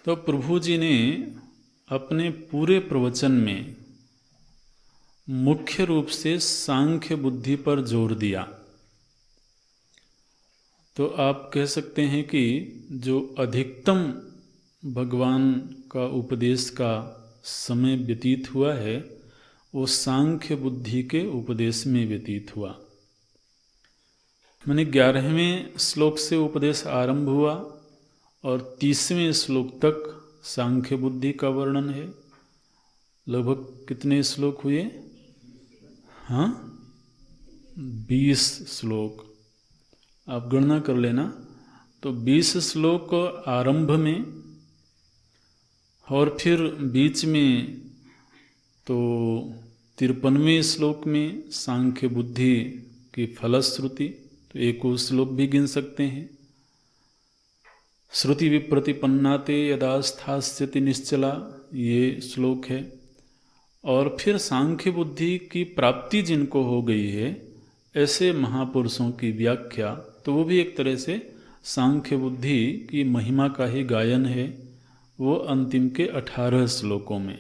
तो प्रभु जी ने अपने पूरे प्रवचन में मुख्य रूप से सांख्य बुद्धि पर जोर दिया। तो आप कह सकते हैं कि जो अधिकतम भगवान का उपदेश का समय व्यतीत हुआ है वो सांख्य बुद्धि के उपदेश में व्यतीत हुआ। मैंने 11वें श्लोक से उपदेश आरंभ हुआ और 30वें श्लोक तक सांख्य बुद्धि का वर्णन है। लगभग कितने श्लोक हुए? हाँ, 20 श्लोक। आप गणना कर लेना। तो 20 श्लोक आरंभ में और फिर बीच में तो 53वें श्लोक में सांख्य बुद्धि की फलश्रुति, तो एक श्लोक भी गिन सकते हैं। श्रुति विप्रतिपन्नाते यदा स्थास्यति निश्चला, ये श्लोक है। और फिर सांख्य बुद्धि की प्राप्ति जिनको हो गई है ऐसे महापुरुषों की व्याख्या, तो वो भी एक तरह से सांख्य बुद्धि की महिमा का ही गायन है, वो अंतिम के 18 श्लोकों में।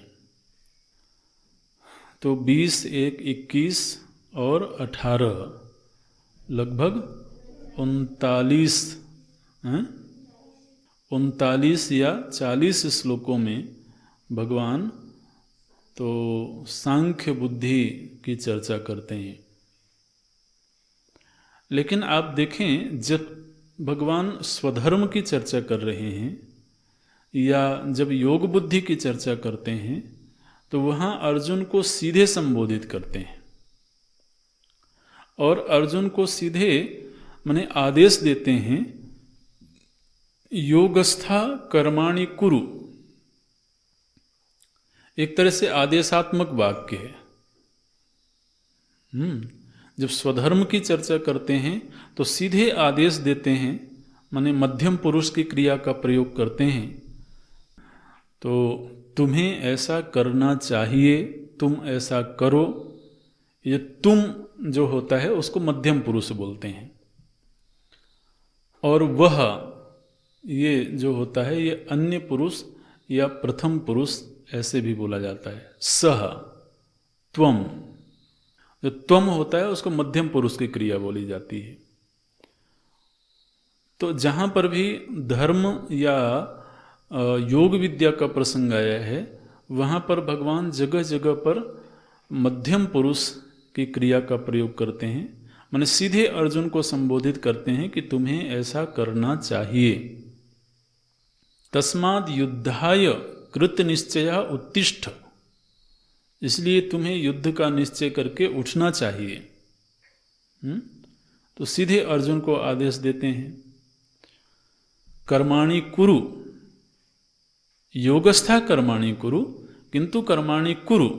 तो 20, 1, 21 और 18 लगभग 39 या 40 श्लोकों में भगवान तो सांख्य बुद्धि की चर्चा करते हैं। लेकिन आप देखें, जब भगवान स्वधर्म की चर्चा कर रहे हैं या जब योग बुद्धि की चर्चा करते हैं तो वहाँ अर्जुन को सीधे संबोधित करते हैं और अर्जुन को सीधे माने आदेश देते हैं, योगस्था कर्माणि कुरु। एक तरह से आदेशात्मक वाक्य है। जब स्वधर्म की चर्चा करते हैं तो सीधे आदेश देते हैं, माने मध्यम पुरुष की क्रिया का प्रयोग करते हैं। तो तुम्हें ऐसा करना चाहिए, तुम ऐसा करो। ये तुम जो होता है उसको मध्यम पुरुष बोलते हैं। और वह ये जो होता है ये अन्य पुरुष या प्रथम पुरुष ऐसे भी बोला जाता है। सह, त्वम, जो त्वम होता है उसको मध्यम पुरुष की क्रिया बोली जाती है। तो जहाँ पर भी धर्म या योग विद्या का प्रसंग आया है वहाँ पर भगवान जगह जगह पर मध्यम पुरुष की क्रिया का प्रयोग करते हैं। माने सीधे अर्जुन को संबोधित करते हैं कि तुम्हें ऐसा करना चाहिए। तस्माद् युद्धाय कृत निश्चय उत्तिष्ठ, इसलिए तुम्हें युद्ध का निश्चय करके उठना चाहिए। तो सीधे अर्जुन को आदेश देते हैं, कर्माणि कुरु, योगस्था कर्माणि कुरु किंतु कर्माणि कुरु,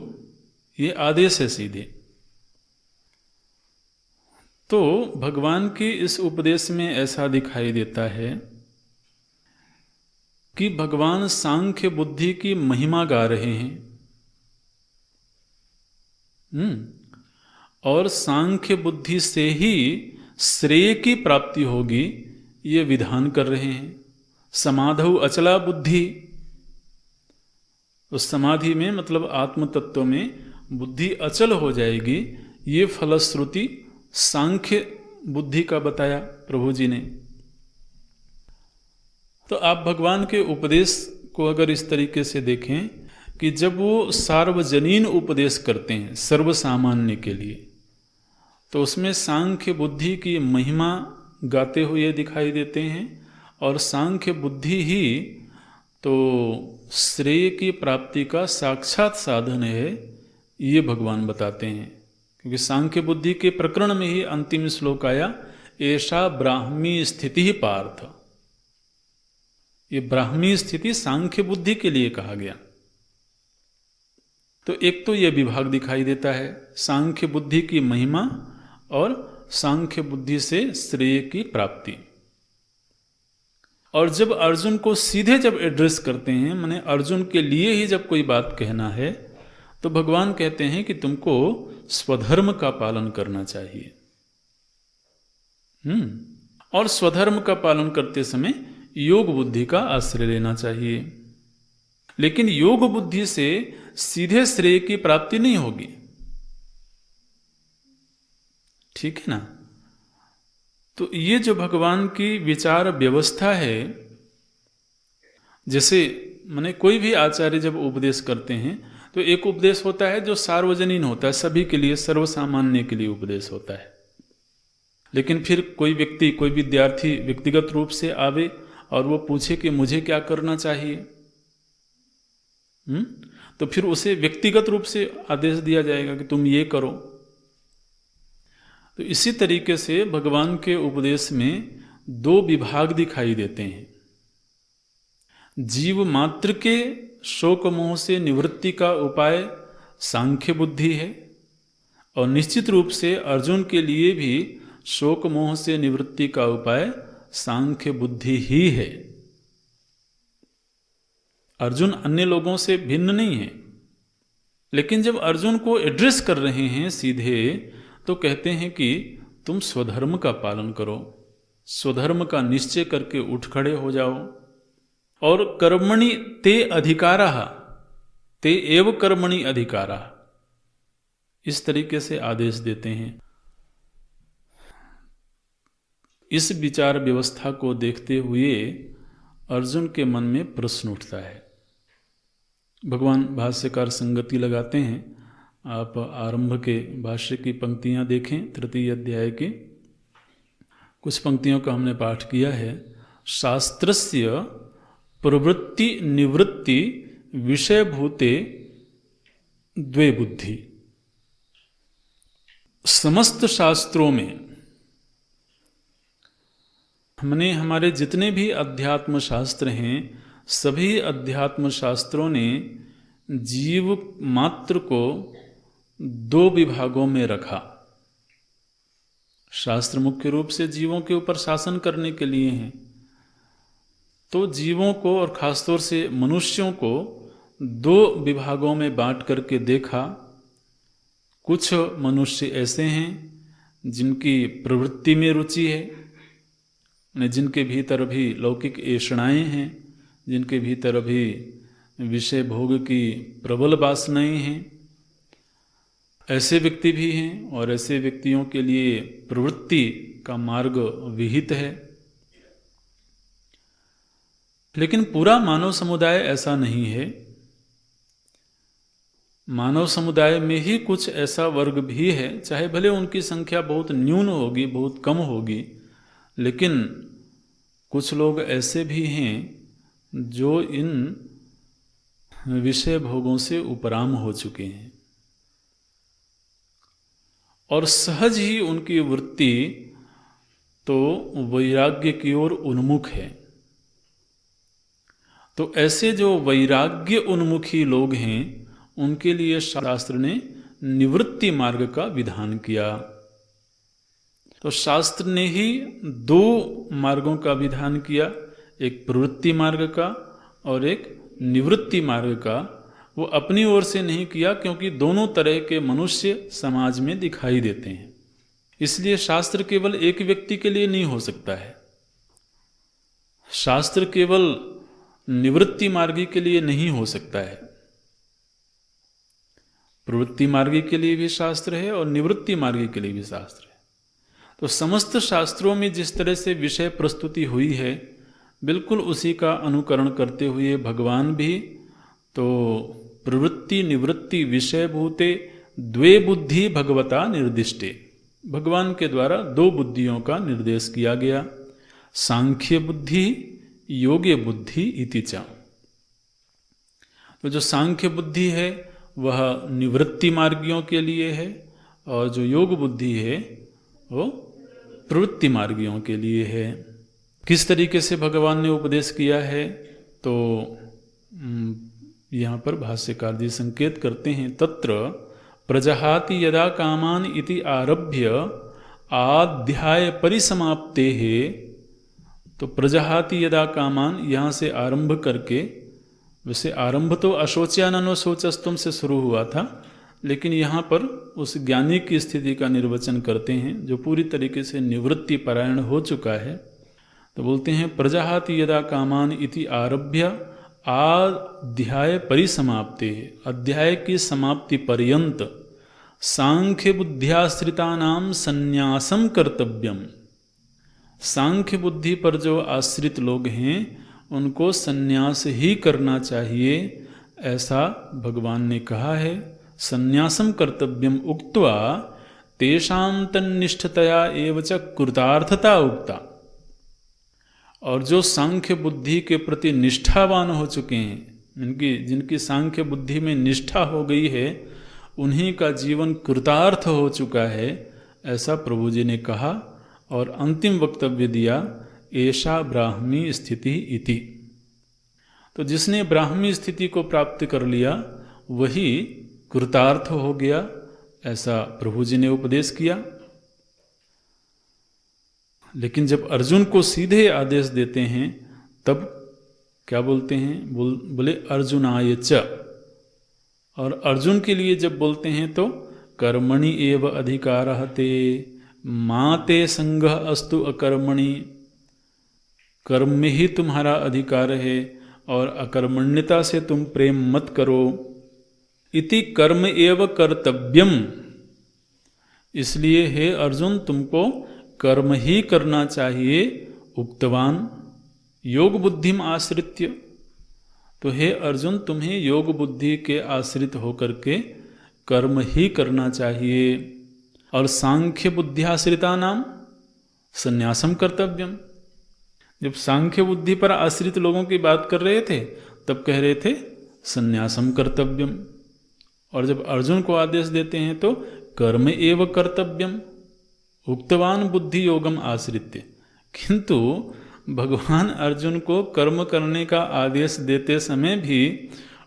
ये आदेश है सीधे। तो भगवान के इस उपदेश में ऐसा दिखाई देता है कि भगवान सांख्य बुद्धि की महिमा गा रहे हैं, और सांख्य बुद्धि से ही श्रेय की प्राप्ति होगी, ये विधान कर रहे हैं। समाधौ अचला बुद्धि, उस समाधि में मतलब आत्म तत्व में बुद्धि अचल हो जाएगी, ये फलश्रुति सांख्य बुद्धि का बताया प्रभु जी ने। तो आप भगवान के उपदेश को अगर इस तरीके से देखें कि जब वो सार्वजनीन उपदेश करते हैं सर्वसामान्य के लिए, तो उसमें सांख्य बुद्धि की महिमा गाते हुए दिखाई देते हैं, और सांख्य बुद्धि ही तो श्रेय की प्राप्ति का साक्षात साधन है, ये भगवान बताते हैं। क्योंकि सांख्य बुद्धि के प्रकरण में ही अंतिम श्लोक आया, ऐसा ब्राह्मी स्थिति ही पार्थ। ये ब्राह्मी स्थिति सांख्य बुद्धि के लिए कहा गया। तो एक तो यह विभाग दिखाई देता है, सांख्य बुद्धि की महिमा और सांख्य बुद्धि से श्रेय की प्राप्ति। और जब अर्जुन को सीधे जब एड्रेस करते हैं, माने अर्जुन के लिए ही जब कोई बात कहना है, तो भगवान कहते हैं कि तुमको स्वधर्म का पालन करना चाहिए। और स्वधर्म का पालन करते समय योग बुद्धि का आश्रय लेना चाहिए। लेकिन योग बुद्धि से सीधे श्रेय की प्राप्ति नहीं होगी, ठीक है ना। तो ये जो भगवान की विचार व्यवस्था है, जैसे माने कोई भी आचार्य जब उपदेश करते हैं तो एक उपदेश होता है जो सार्वजनीन होता है, सभी के लिए, सर्वसामान्य के लिए उपदेश होता है। लेकिन फिर कोई व्यक्ति, कोई विद्यार्थी व्यक्तिगत रूप से आवे और वो पूछे कि मुझे क्या करना चाहिए, तो फिर उसे व्यक्तिगत रूप से आदेश दिया जाएगा कि तुम ये करो। तो इसी तरीके से भगवान के उपदेश में दो विभाग दिखाई देते हैं। जीव मात्र के शोक मोह से निवृत्ति का उपाय सांख्य बुद्धि है, और निश्चित रूप से अर्जुन के लिए भी शोक मोह से निवृत्ति का उपाय सांख्य बुद्धि ही है। अर्जुन अन्य लोगों से भिन्न नहीं है, लेकिन जब अर्जुन को एड्रेस कर रहे हैं सीधे, तो कहते हैं कि तुम स्वधर्म का पालन करो, स्वधर्म का निश्चय करके उठ खड़े हो जाओ, और कर्मणि ते अधिकारः, ते एव कर्मणि अधिकारः, इस तरीके से आदेश देते हैं। इस विचार व्यवस्था को देखते हुए अर्जुन के मन में प्रश्न उठता है। भगवान भाष्यकार संगति लगाते हैं, आप आरंभ के भाष्य की पंक्तियां देखें, तृतीय अध्याय की कुछ पंक्तियों का हमने पाठ किया है। शास्त्रस्य प्रवृत्ति निवृत्ति विषयभूते द्वे बुद्धि। समस्त शास्त्रों में हमने, हमारे जितने भी अध्यात्म शास्त्र हैं, सभी अध्यात्म शास्त्रों ने जीव मात्र को दो विभागों में रखा। शास्त्र मुख्य रूप से जीवों के ऊपर शासन करने के लिए हैं, तो जीवों को और खासतौर से मनुष्यों को दो विभागों में बांट करके देखा। कुछ मनुष्य ऐसे हैं जिनकी प्रवृत्ति में रुचि है, जिनके भीतर भी लौकिक ऐषणाएं हैं, जिनके भीतर भी विषय भोग की प्रबल वासनाएं हैं, ऐसे व्यक्ति भी हैं। और ऐसे व्यक्तियों के लिए प्रवृत्ति का मार्ग विहित है। लेकिन पूरा मानव समुदाय ऐसा नहीं है। मानव समुदाय में ही कुछ ऐसा वर्ग भी है, चाहे भले उनकी संख्या बहुत न्यून होगी, बहुत कम होगी, लेकिन कुछ लोग ऐसे भी हैं जो इन विषय भोगों से उपराम हो चुके हैं और सहज ही उनकी वृत्ति तो वैराग्य की ओर उन्मुख है। तो ऐसे जो वैराग्य उन्मुखी लोग हैं उनके लिए शास्त्र ने निवृत्ति मार्ग का विधान किया। तो शास्त्र ने ही दो मार्गों का विधान किया, एक प्रवृत्ति मार्ग का और एक निवृत्ति मार्ग का। वो अपनी ओर से नहीं किया क्योंकि दोनों तरह के मनुष्य समाज में दिखाई देते हैं, इसलिए शास्त्र केवल एक व्यक्ति के लिए नहीं हो सकता है। शास्त्र केवल निवृत्ति मार्गी के लिए नहीं हो सकता है। प्रवृत्ति मार्गी के लिए भी शास्त्र है और निवृत्ति मार्गी के लिए भी शास्त्र है। तो समस्त शास्त्रों में जिस तरह से विषय प्रस्तुति हुई है, बिल्कुल उसी का अनुकरण करते हुए भगवान भी तो प्रवृत्ति निवृत्ति विषय भूते द्वे बुद्धि भगवता निर्दिष्टे, भगवान के द्वारा दो बुद्धियों का निर्देश किया गया, सांख्य बुद्धि योग्य बुद्धि इति च। तो जो सांख्य बुद्धि है वह निवृत्ति मार्गियों के लिए है और जो योग बुद्धि है वो प्रवृत्ति मार्गियों के लिए है। किस तरीके से भगवान ने उपदेश किया है तो यहाँ पर भाष्यकार जी संकेत करते हैं, तत्र प्रजहाति यदा कामान इति आरभ्य आध्याय परिसमाप्ते है। तो प्रजहाति यदा कामान यहाँ से आरंभ करके, वैसे आरंभ तो अशोच्याननो शोचस्तुम से शुरू हुआ था, लेकिन यहाँ पर उस ज्ञानी की स्थिति का निर्वचन करते हैं जो पूरी तरीके से निवृत्ति परायण हो चुका है। तो बोलते हैं प्रजहाति यदा कामान इति आरभ्य अध्याय परिसमाप्ते, अध्याय की समाप्ति पर्यंत सांख्य बुद्ध्याश्रितानाम संन्यासम कर्तव्यम। सांख्य बुद्धि पर जो आश्रित लोग हैं उनको संन्यास ही करना चाहिए, ऐसा भगवान ने कहा है। संन्यासम कर्तव्यम उक्त्वा तेषां तन्निष्ठतया एव च कृतार्थता उक्ता। और जो सांख्य बुद्धि के प्रति निष्ठावान हो चुके हैं, जिनकी सांख्य बुद्धि में निष्ठा हो गई है, उन्हीं का जीवन कृतार्थ हो चुका है, ऐसा प्रभु जी ने कहा। और अंतिम वक्तव्य दिया, ऐसा ब्राह्मी स्थिति इति। तो जिसने ब्राह्मी स्थिति को प्राप्त कर लिया वही कृतार्थ हो गया, ऐसा प्रभु जी ने उपदेश किया। लेकिन जब अर्जुन को सीधे आदेश देते हैं तब क्या बोलते हैं, बोले अर्जुनाय च। और अर्जुन के लिए जब बोलते हैं तो कर्मणि एव अधिकारः ते मा ते संगः अस्तु अकर्मणि, कर्म में ही तुम्हारा अधिकार है और अकर्मण्यता से तुम प्रेम मत करो। इति कर्म एव कर्तव्यम, इसलिए हे अर्जुन तुमको कर्म ही करना चाहिए। उक्तवान योग बुद्धिम आश्रित्य, तो हे अर्जुन तुम्हें योग बुद्धि के आश्रित होकर के कर्म ही करना चाहिए। और सांख्य बुद्धियाश्रिता नाम संन्यासम कर्तव्यम, जब सांख्य बुद्धि पर आश्रित लोगों की बात कर रहे थे तब कह रहे थे संन्यासम कर्तव्यम, और जब अर्जुन को आदेश देते हैं तो कर्म एव कर्तव्यम उक्तवान बुद्धि योगम आश्रित्य। किंतु भगवान अर्जुन को कर्म करने का आदेश देते समय भी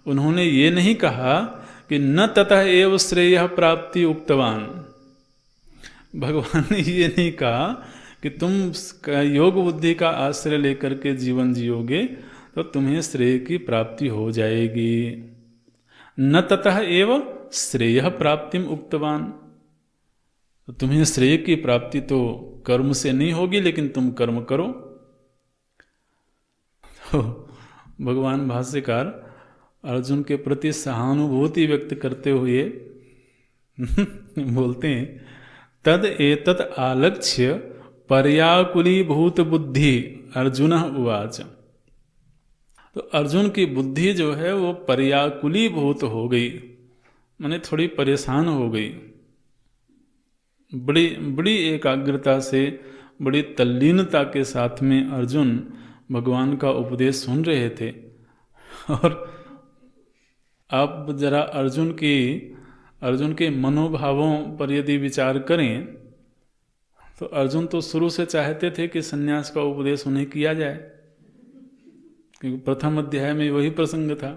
उन्होंने ये नहीं कहा कि न ततः एव श्रेयः प्राप्ति उक्तवान। भगवान ने ये नहीं कहा कि तुम योग बुद्धि का आश्रय लेकर के जीवन जियोगे तो तुम्हें श्रेय की प्राप्ति हो जाएगी। न ततः एव श्रेयः प्राप्तिम उक्तवान, तो तुम्हें श्रेय की प्राप्ति तो कर्म से नहीं होगी, लेकिन तुम कर्म करो। तो भगवान भाष्यकार अर्जुन के प्रति सहानुभूति व्यक्त करते हुए बोलते हैं, तद एतत् आलक्ष्य पर्याकुलीभूत बुद्धि अर्जुन उवाच। तो अर्जुन की बुद्धि जो है वो पर्याकुलीभूत हो गई, माने थोड़ी परेशान हो गई। बड़ी एकाग्रता से, बड़ी तल्लीनता के साथ में अर्जुन भगवान का उपदेश सुन रहे थे। और आप जरा अर्जुन के मनोभावों पर यदि विचार करें तो अर्जुन तो शुरू से चाहते थे कि सन्यास का उपदेश उन्हें किया जाए, क्योंकि प्रथम अध्याय में वही प्रसंग था।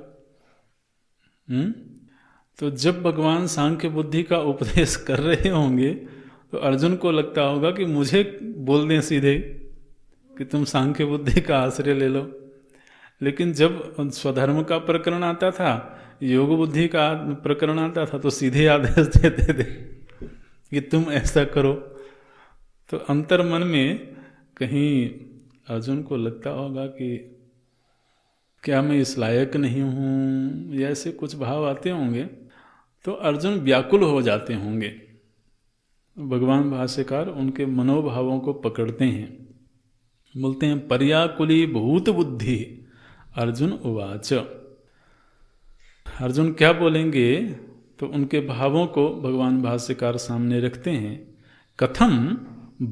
तो जब भगवान सांख्य बुद्धि का उपदेश कर रहे होंगे तो अर्जुन को लगता होगा कि मुझे बोल दें सीधे कि तुम सांख्य बुद्धि का आश्रय ले लो। लेकिन जब स्वधर्म का प्रकरण आता था, योग बुद्धि का प्रकरण आता था, तो सीधे आदेश देते थे कि तुम ऐसा करो। तो अंतर्मन में कहीं अर्जुन को लगता होगा कि क्या मैं इस लायक नहीं हूँ, या ऐसे कुछ भाव आते होंगे। तो अर्जुन व्याकुल हो जाते होंगे। भगवान भाष्यकार उनके मनोभावों को पकड़ते हैं, बोलते हैं पर्याकुली भूत बुद्धि अर्जुन उवाच। अर्जुन क्या बोलेंगे, तो उनके भावों को भगवान भाष्यकार सामने रखते हैं। कथम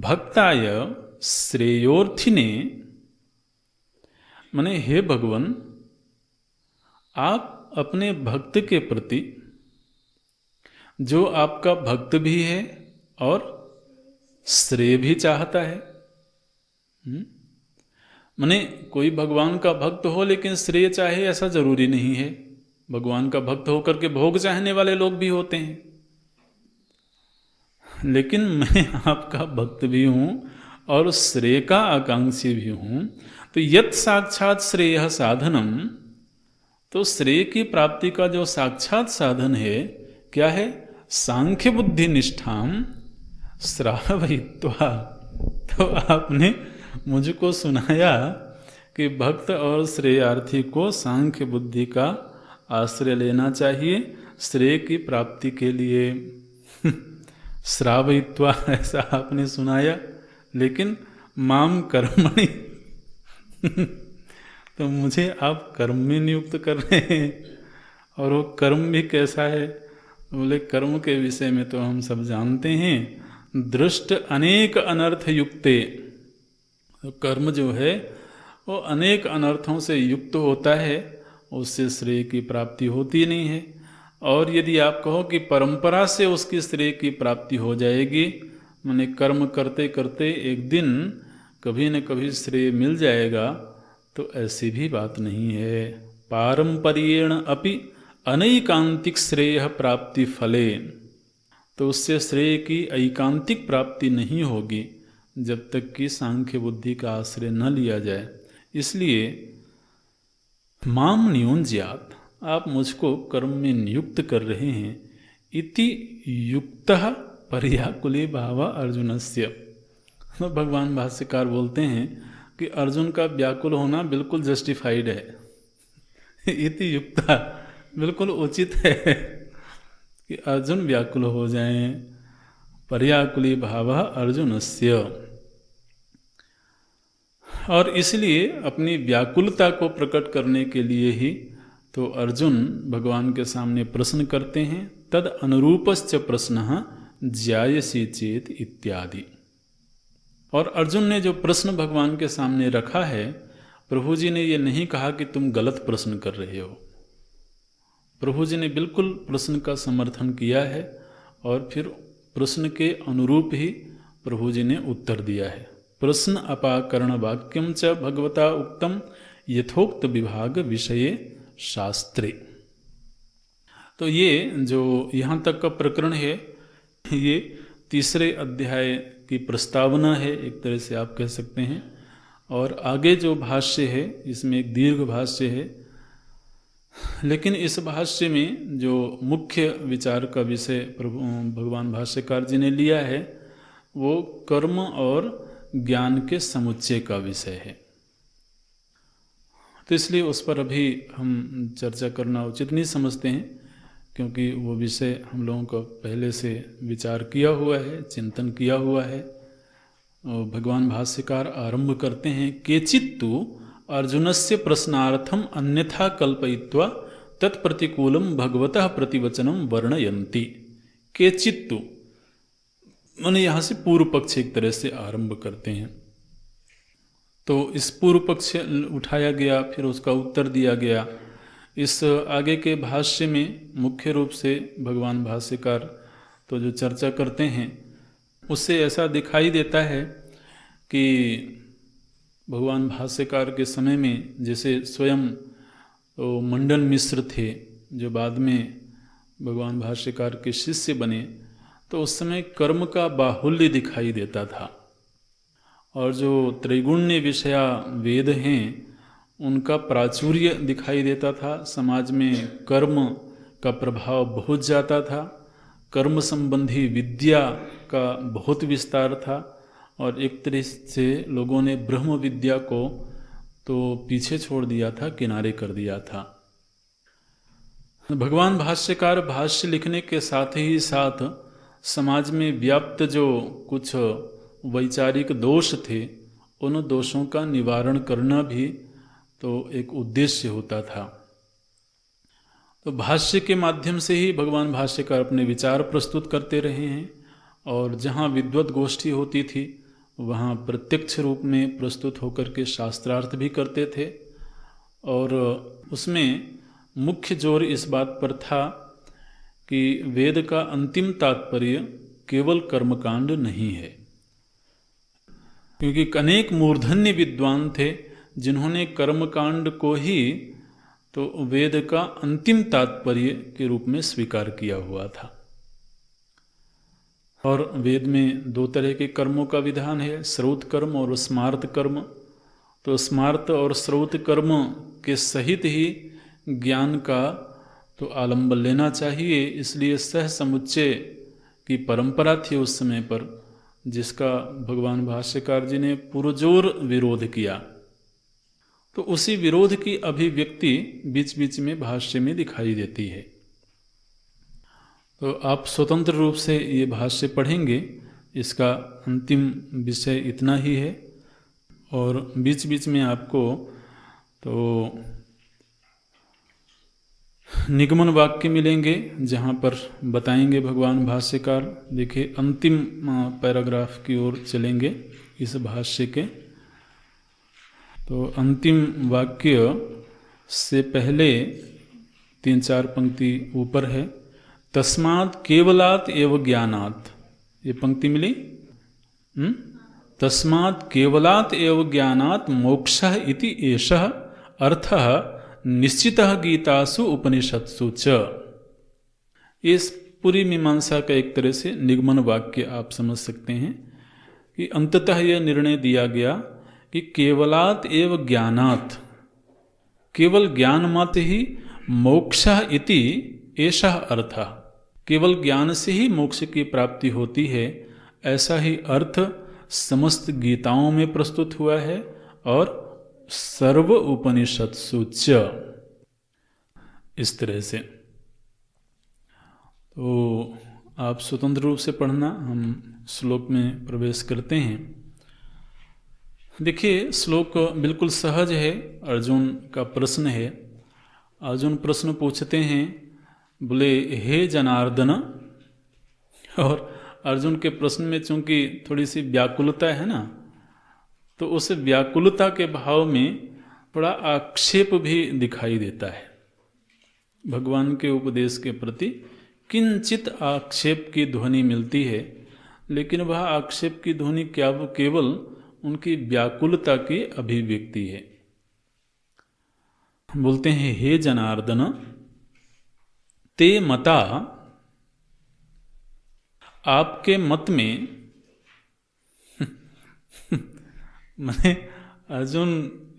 भक्ताय श्रेयोर्थिने, माने हे भगवान, आप अपने भक्त के प्रति, जो आपका भक्त भी है और श्रेय भी चाहता है। माने कोई भगवान का भक्त हो लेकिन श्रेय चाहे ऐसा जरूरी नहीं है। भगवान का भक्त होकर के भोग चाहने वाले लोग भी होते हैं। लेकिन मैं आपका भक्त भी हूं और श्रेय का आकांक्षी भी हूं। तो यत् साक्षात श्रेय साधनम, तो श्रेय की प्राप्ति का जो साक्षात साधन है क्या है, सांख्य बुद्धि निष्ठाम श्रावयित्वा। तो आपने मुझको सुनाया कि भक्त और श्रेयार्थी को सांख्य बुद्धि का आश्रय लेना चाहिए श्रेय की प्राप्ति के लिए। श्रावयित्वा ऐसा आपने सुनाया, लेकिन माम कर्मणि तो मुझे आप कर्म में नियुक्त कर रहे हैं। और वो कर्म भी कैसा है, बोले कर्म के विषय में तो हम सब जानते हैं, दृष्ट अनेक अनर्थ युक्ते। तो कर्म जो है वो अनेक अनर्थों से युक्त होता है, उससे श्रेय की प्राप्ति होती नहीं है। और यदि आप कहो कि परंपरा से उसकी श्रेय की प्राप्ति हो जाएगी, माने कर्म करते करते एक दिन कभी न कभी श्रेय मिल जाएगा, तो ऐसी भी बात नहीं है। पारंपरियेण अपि अनैकांतिक श्रेय प्राप्ति फले, तो उससे श्रेय की ऐकांतिक प्राप्ति नहीं होगी जब तक कि सांख्य बुद्धि का आश्रय न लिया जाए। इसलिए माम नियुंज्यात, आप मुझको कर्म में नियुक्त कर रहे हैं। इति युक्तः पर्याकुले भाव अर्जुनस्य। तो भगवान भाष्यकार बोलते हैं कि अर्जुन का व्याकुल होना बिल्कुल जस्टिफाइड है। इति युक्ता, बिल्कुल उचित है कि अर्जुन व्याकुल हो जाएं। पर्याकुली भाव अर्जुनस्य, और इसलिए अपनी व्याकुलता को प्रकट करने के लिए ही तो अर्जुन भगवान के सामने प्रश्न करते हैं। तद अनुरूपश्च प्रश्नः ज्यायसी चेत इत्यादि। और अर्जुन ने जो प्रश्न भगवान के सामने रखा है, प्रभु जी ने ये नहीं कहा कि तुम गलत प्रश्न कर रहे हो। प्रभु जी ने बिल्कुल प्रश्न का समर्थन किया है और फिर प्रश्न के अनुरूप ही प्रभु जी ने उत्तर दिया है। प्रश्न अपाकरण वाक्यम च भगवता उक्तम यथोक्त विभाग विषये शास्त्रे। तो ये जो यहाँ तक का प्रकरण है, ये तीसरे अध्याय की प्रस्तावना है, एक तरह से आप कह सकते हैं। और आगे जो भाष्य है, इसमें एक दीर्घ भाष्य है, लेकिन इस भाष्य में जो मुख्य विचार का विषय भगवान भाष्यकार जी ने लिया है, वो कर्म और ज्ञान के समुच्चय का विषय है। तो इसलिए उस पर अभी हम चर्चा करना उचित नहीं समझते हैं, क्योंकि वो विषय हम लोगों को पहले से विचार किया हुआ है, चिंतन किया हुआ है। और भगवान भाष्यकार आरंभ करते हैं, केचित्तु अर्जुनस्य प्रश्नार्थम अन्यथा कल्पयित्वा तत्प्रतिकूलम भगवतः प्रतिवचनम वर्णयन्ति। केचित्तु माने यहाँ से पूर्व पक्ष एक तरह से आरंभ करते हैं। तो इस पूर्व पक्ष उठाया गया, फिर उसका उत्तर दिया गया। इस आगे के भाष्य में मुख्य रूप से भगवान भाष्यकार तो जो चर्चा करते हैं उससे ऐसा दिखाई देता है कि भगवान भाष्यकार के समय में जैसे स्वयं तो मंडन मिश्र थे जो बाद में भगवान भाष्यकार के शिष्य बने, तो उस समय कर्म का बाहुल्य दिखाई देता था और जो त्रैगुण्य विषया वेद हैं उनका प्राचुर्य दिखाई देता था। समाज में कर्म का प्रभाव बहुत ज़्यादा था, कर्म संबंधी विद्या का बहुत विस्तार था और एक तरह से लोगों ने ब्रह्म विद्या को तो पीछे छोड़ दिया था, किनारे कर दिया था। भगवान भाष्यकार भाष्य लिखने के साथ ही साथ समाज में व्याप्त जो कुछ वैचारिक दोष थे उन दोषों का निवारण करना भी तो एक उद्देश्य होता था। तो भाष्य के माध्यम से ही भगवान भाष्यकार अपने विचार प्रस्तुत करते रहे हैं और जहाँ विद्वत गोष्ठी होती थी वहाँ प्रत्यक्ष रूप में प्रस्तुत होकर के शास्त्रार्थ भी करते थे और उसमें मुख्य जोर इस बात पर था कि वेद का अंतिम तात्पर्य केवल कर्मकांड नहीं है, क्योंकि अनेक मूर्धन्य विद्वान थे जिन्होंने कर्मकांड को ही तो वेद का अंतिम तात्पर्य के रूप में स्वीकार किया हुआ था। और वेद में दो तरह के कर्मों का विधान है, श्रौत कर्म और स्मार्त कर्म। तो स्मार्त और श्रौत कर्म के सहित ही ज्ञान का तो आलंबन लेना चाहिए, इसलिए सह समुच्चय की परंपरा थी उस समय पर, जिसका भगवान भाष्यकार जी ने पुरजोर विरोध किया। तो उसी विरोध की अभिव्यक्ति बीच बीच में भाष्य में दिखाई देती है। तो आप स्वतंत्र रूप से ये भाष्य पढ़ेंगे, इसका अंतिम विषय इतना ही है और बीच बीच में आपको तो निगमन वाक्य मिलेंगे जहाँ पर बताएंगे भगवान भाष्यकार। देखिए अंतिम पैराग्राफ की ओर चलेंगे इस भाष्य के। तो अंतिम वाक्य से पहले 3-4 पंक्ति ऊपर है, तस्मात् केवलात् एव ज्ञानात्। ये पंक्ति मिली? तस्मात् केवलात् एव ज्ञानात् मोक्षः इति एषः अर्थः निश्चितः गीतासु उपनिषत्सु च। इस पूरी मीमांसा का एक तरह से निगमन वाक्य आप समझ सकते हैं कि अंततः यह निर्णय दिया गया कि केवलात् एव ज्ञानात्, केवल ज्ञान मत ही मोक्षः इति एषः अर्थः, केवल ज्ञान से ही मोक्ष की प्राप्ति होती है, ऐसा ही अर्थ समस्त गीताओं में प्रस्तुत हुआ है और सर्व उपनिषत्सु च। इस तरह से तो आप स्वतंत्र रूप से पढ़ना, हम श्लोक में प्रवेश करते हैं। देखिए श्लोक बिल्कुल सहज है। अर्जुन का प्रश्न है। अर्जुन प्रश्न पूछते हैं, बोले हे जनार्दन। और अर्जुन के प्रश्न में चूंकि थोड़ी सी व्याकुलता है ना, तो उस व्याकुलता के भाव में थोड़ा आक्षेप भी दिखाई देता है। भगवान के उपदेश के प्रति किंचित आक्षेप की ध्वनि मिलती है, लेकिन वह आक्षेप की ध्वनि क्या वो केवल उनकी व्याकुलता की अभिव्यक्ति है। बोलते हैं हे जनार्दन ते मता, आपके मत में मैंने अर्जुन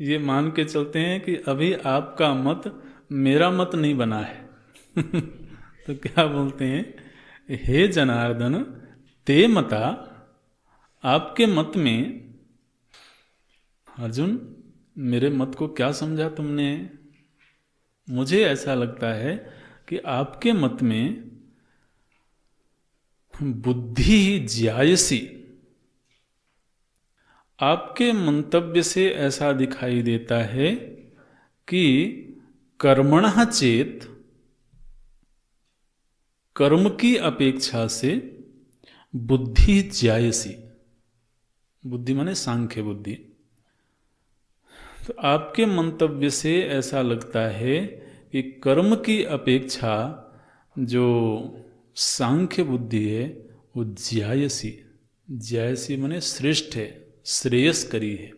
ये मान के चलते हैं कि अभी आपका मत मेरा मत नहीं बना है। तो क्या बोलते हैं, हे जनार्दन ते मता, आपके मत में। अर्जुन मेरे मत को क्या समझा तुमने? मुझे ऐसा लगता है कि आपके मत में बुद्धि ज्यायसी, आपके मंतव्य से ऐसा दिखाई देता है कि कर्मणः चेत, कर्म की अपेक्षा से बुद्धि ज्यायसी, बुद्धि माने सांख्य बुद्धि, तो आपके मंतव्य से ऐसा लगता है कि कर्म की अपेक्षा जो सांख्य बुद्धि है वो ज्यायसी माने श्रेष्ठ है, श्रेयस्करी है।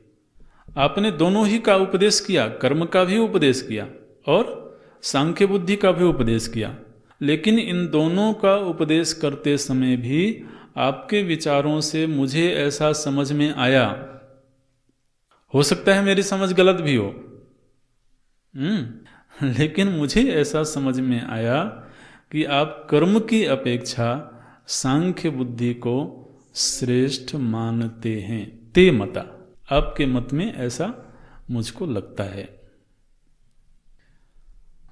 आपने दोनों ही का उपदेश किया, कर्म का भी उपदेश किया और सांख्य बुद्धि का भी उपदेश किया, लेकिन इन दोनों का उपदेश करते समय भी आपके विचारों से मुझे ऐसा समझ में आया, हो सकता है मेरी समझ गलत भी हो, लेकिन मुझे ऐसा समझ में आया कि आप कर्म की अपेक्षा सांख्य बुद्धि को श्रेष्ठ मानते हैं। ते मता, आपके मत में ऐसा मुझको लगता है।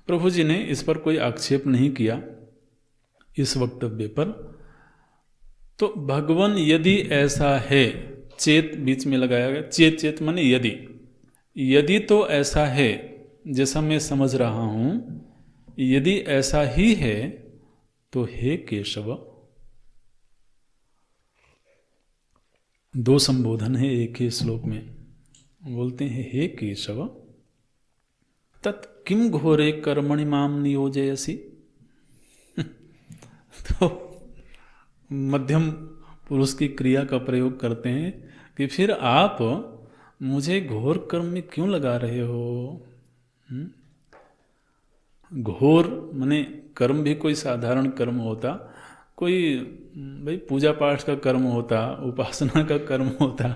प्रभु जी ने इस पर कोई आक्षेप नहीं किया, इस वक्तव्य पर। तो भगवान यदि ऐसा है, चेत बीच में लगाया गया, चेत माने यदि तो ऐसा है जैसा मैं समझ रहा हूं, यदि ऐसा ही है तो हे केशव, दो संबोधन है एक ही श्लोक में। बोलते हैं हे केशव तत् किम घोरे कर्मणि माम नियोजयसि। तो मध्यम पुरुष की क्रिया का प्रयोग करते हैं कि फिर आप मुझे घोर कर्म में क्यों लगा रहे हो। घोर माने कर्म भी कोई साधारण कर्म होता, कोई भाई पूजा पाठ का कर्म होता, उपासना का कर्म होता,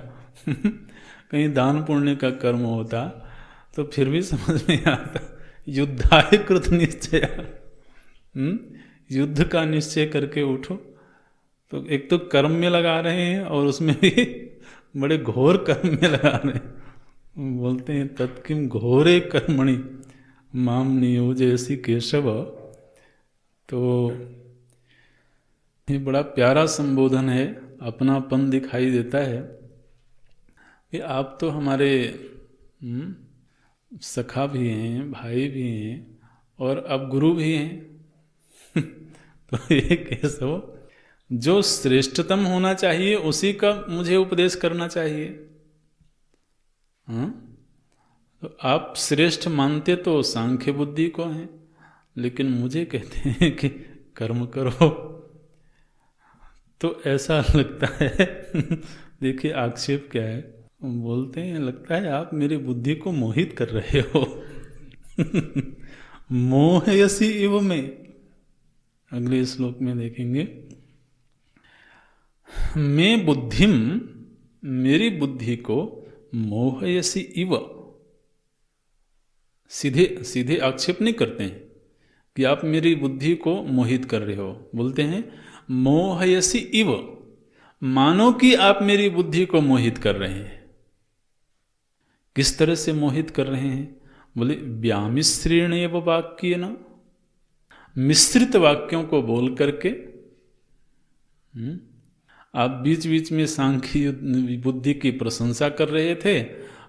कहीं दान पुण्य का कर्म होता, तो फिर भी समझ में आता। युद्धाय कृत निश्चय, युद्ध का निश्चय करके उठो। तो एक तो कर्म में लगा रहे हैं और उसमें भी बड़े घोर कर्म में लगा रहे हैं। बोलते हैं तत्किम घोरे कर्मणि माम नियोजयसि केशव। तो ये बड़ा प्यारा संबोधन है, अपनापन दिखाई देता है कि आप तो हमारे सखा भी हैं, भाई भी हैं और अब गुरु भी हैं। तो ये केशव, जो श्रेष्ठतम होना चाहिए उसी का मुझे उपदेश करना चाहिए। तो आप श्रेष्ठ मानते तो सांख्य बुद्धि को हैं, लेकिन मुझे कहते हैं कि कर्म करो। तो ऐसा लगता है, देखिए आक्षेप क्या है, बोलते हैं लगता है आप मेरी बुद्धि को मोहित कर रहे हो। मोहयसी इव में, अगले श्लोक में देखेंगे, मैं बुद्धिम, मेरी बुद्धि को मोहयसी इव, सीधे सीधे आक्षेप नहीं करते हैं कि आप मेरी बुद्धि को मोहित कर रहे हो। बोलते हैं मोहयसी इव, मानो कि आप मेरी बुद्धि को मोहित कर रहे हैं। किस तरह से मोहित कर रहे हैं? बोले व्यामिश्रेणेव वाक्येन, मिश्रित वाक्यों को बोल करके। आप बीच बीच में सांख्य बुद्धि की प्रशंसा कर रहे थे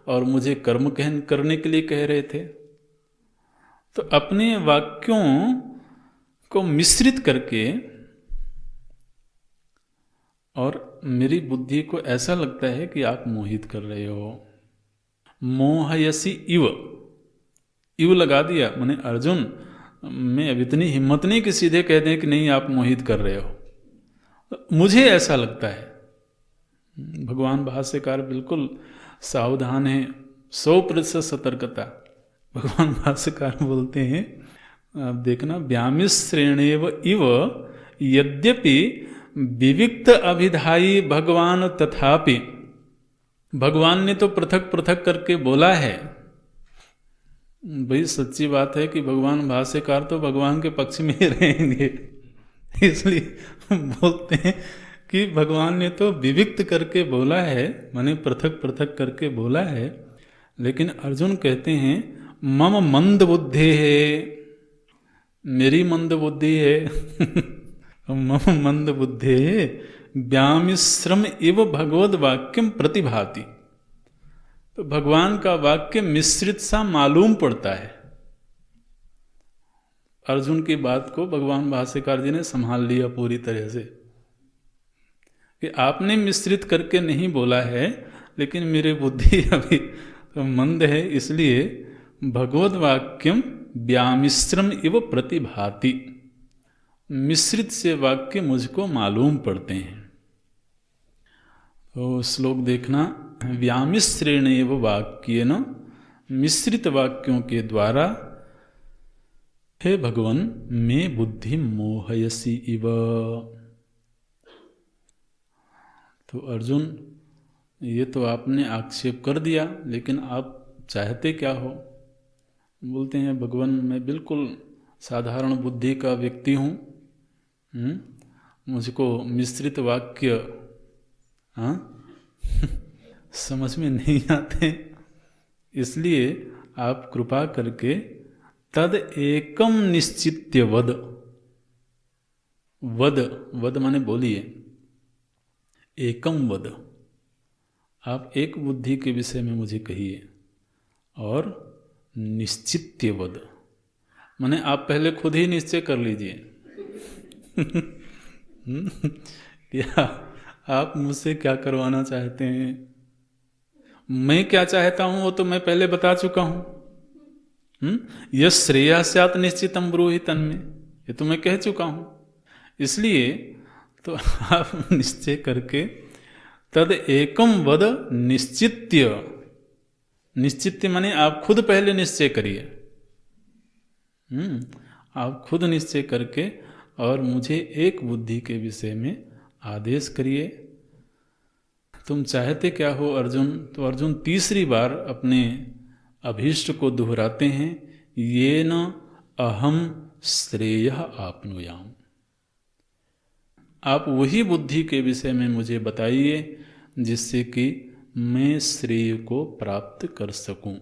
और मुझे कर्म करने के लिए कह रहे थे। तो अपने वाक्यों को मिश्रित करके, और मेरी बुद्धि को ऐसा लगता है कि आप मोहित कर रहे हो। मोहयसी इव, इव लगा दिया, माने अर्जुन मैं अब इतनी हिम्मत नहीं कि सीधे कह दें कि नहीं आप मोहित कर रहे हो, मुझे ऐसा लगता है। भगवान भाष्यकार बिल्कुल सावधान है, 100% सतर्कता। भगवान भाष्यकार बोलते हैं, आप देखना, व्यामिश्रेणेव इव यद्यपि विविक्त अभिधायी भगवान तथापि, भगवान ने तो पृथक पृथक करके बोला है। भाई सच्ची बात है कि भगवान भाष्यकार तो भगवान के पक्ष में ही रहेंगे, इसलिए बोलते हैं कि भगवान ने तो विविक्त करके बोला है, माने पृथक पृथक करके बोला है। लेकिन अर्जुन कहते हैं मम मंद बुद्धि है, मेरी मंद बुद्धि है। मम मंद बुद्धि है व्यामिश्रम इव भगवद वाक्यम प्रतिभाति। तो भगवान का वाक्य मिश्रित सा मालूम पड़ता है। अर्जुन की बात को भगवान भाष्यकार जी ने संभाल लिया पूरी तरह से कि आपने मिश्रित करके नहीं बोला है, लेकिन मेरी बुद्धि अभी तो मंद है, इसलिए भगवद वाक्यम व्यामिश्रम इव प्रतिभाति, मिश्रित से वाक्य मुझको मालूम पड़ते हैं। तो श्लोक देखना, व्यामिश्रेण एव वाक्येन, मिश्रित वाक्यों के द्वारा हे भगवन मैं बुद्धि मोहयसी इव। तो अर्जुन, ये तो आपने आक्षेप कर दिया, लेकिन आप चाहते क्या हो? बोलते हैं भगवान मैं बिल्कुल साधारण बुद्धि का व्यक्ति हूँ, मुझको मिश्रित वाक्य समझ में नहीं आते, इसलिए आप कृपा करके तद एकम निश्चित्य वद, वद वद माने बोलिए, एकम वद, आप एक बुद्धि के विषय में मुझे कहिए, और निश्चित्य वद माने आप पहले खुद ही निश्चय कर लीजिए क्या आप मुझसे क्या करवाना चाहते हैं? मैं क्या चाहता हूं वो तो मैं पहले बता चुका हूं। यह श्रेया स्यात् निश्चितम ब्रूहि तन्मे, ये तो मैं कह चुका हूं। इसलिए तो आप निश्चय करके तद एकम वद निश्चित्य, निश्चित्य माने आप खुद पहले निश्चय करिए, आप खुद निश्चय करके और मुझे एक बुद्धि के विषय में आदेश करिए। तुम चाहते क्या हो अर्जुन? तो अर्जुन तीसरी बार अपने अभीष्ट को दोहराते हैं, ये न अहम श्रेय आपनुयाम, आप वही बुद्धि के विषय में मुझे बताइए जिससे कि मैं श्रेय को प्राप्त कर सकूं।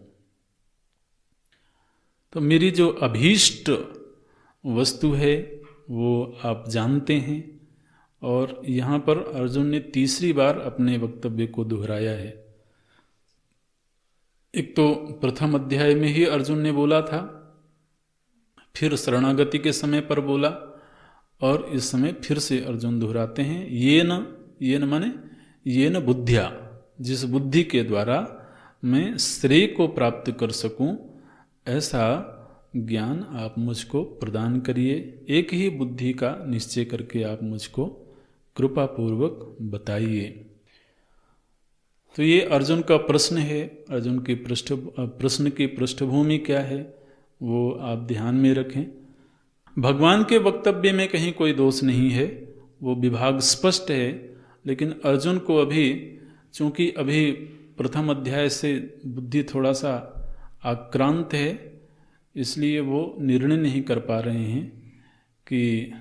तो मेरी जो अभीष्ट वस्तु है वो आप जानते हैं, और यहाँ पर अर्जुन ने तीसरी बार अपने वक्तव्य को दोहराया है। एक तो प्रथम अध्याय में ही अर्जुन ने बोला था, फिर शरणागति के समय पर बोला, और इस समय फिर से अर्जुन दोहराते हैं, ये न माने ये न बुद्धिया, जिस बुद्धि के द्वारा मैं श्रेय को प्राप्त कर सकूं, ऐसा ज्ञान आप मुझको प्रदान करिए। एक ही बुद्धि का निश्चय करके आप मुझको कृपा पूर्वक बताइए। तो ये अर्जुन का प्रश्न है। अर्जुन के प्रश्न की पृष्ठभूमि क्या है वो आप ध्यान में रखें। भगवान के वक्तव्य में कहीं कोई दोष नहीं है, वो विभाग स्पष्ट है, लेकिन अर्जुन को अभी, चूंकि अभी प्रथम अध्याय से बुद्धि थोड़ा सा आक्रांत है, इसलिए वो निर्णय नहीं कर पा रहे हैं कि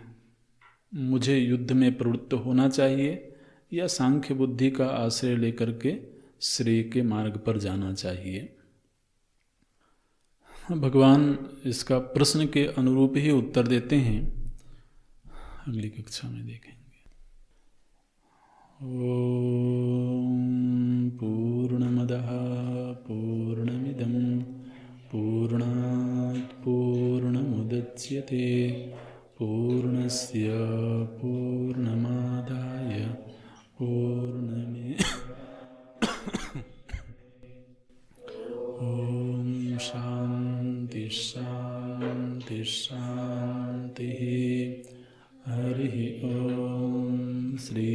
मुझे युद्ध में प्रवृत्त होना चाहिए या सांख्य बुद्धि का आश्रय लेकर के श्रेय के मार्ग पर जाना चाहिए। भगवान इसका प्रश्न के अनुरूप ही उत्तर देते हैं, अगली कक्षा में देखेंगे। ओम पूर्णमदः पूर्णमिदं पूर्णात् पूर्णमुदच्यते पूर्णस्य पूर्णमादाय पूर्णमेवावशिष्यते। ओम शांति शांति शांति। हरि ओम। श्री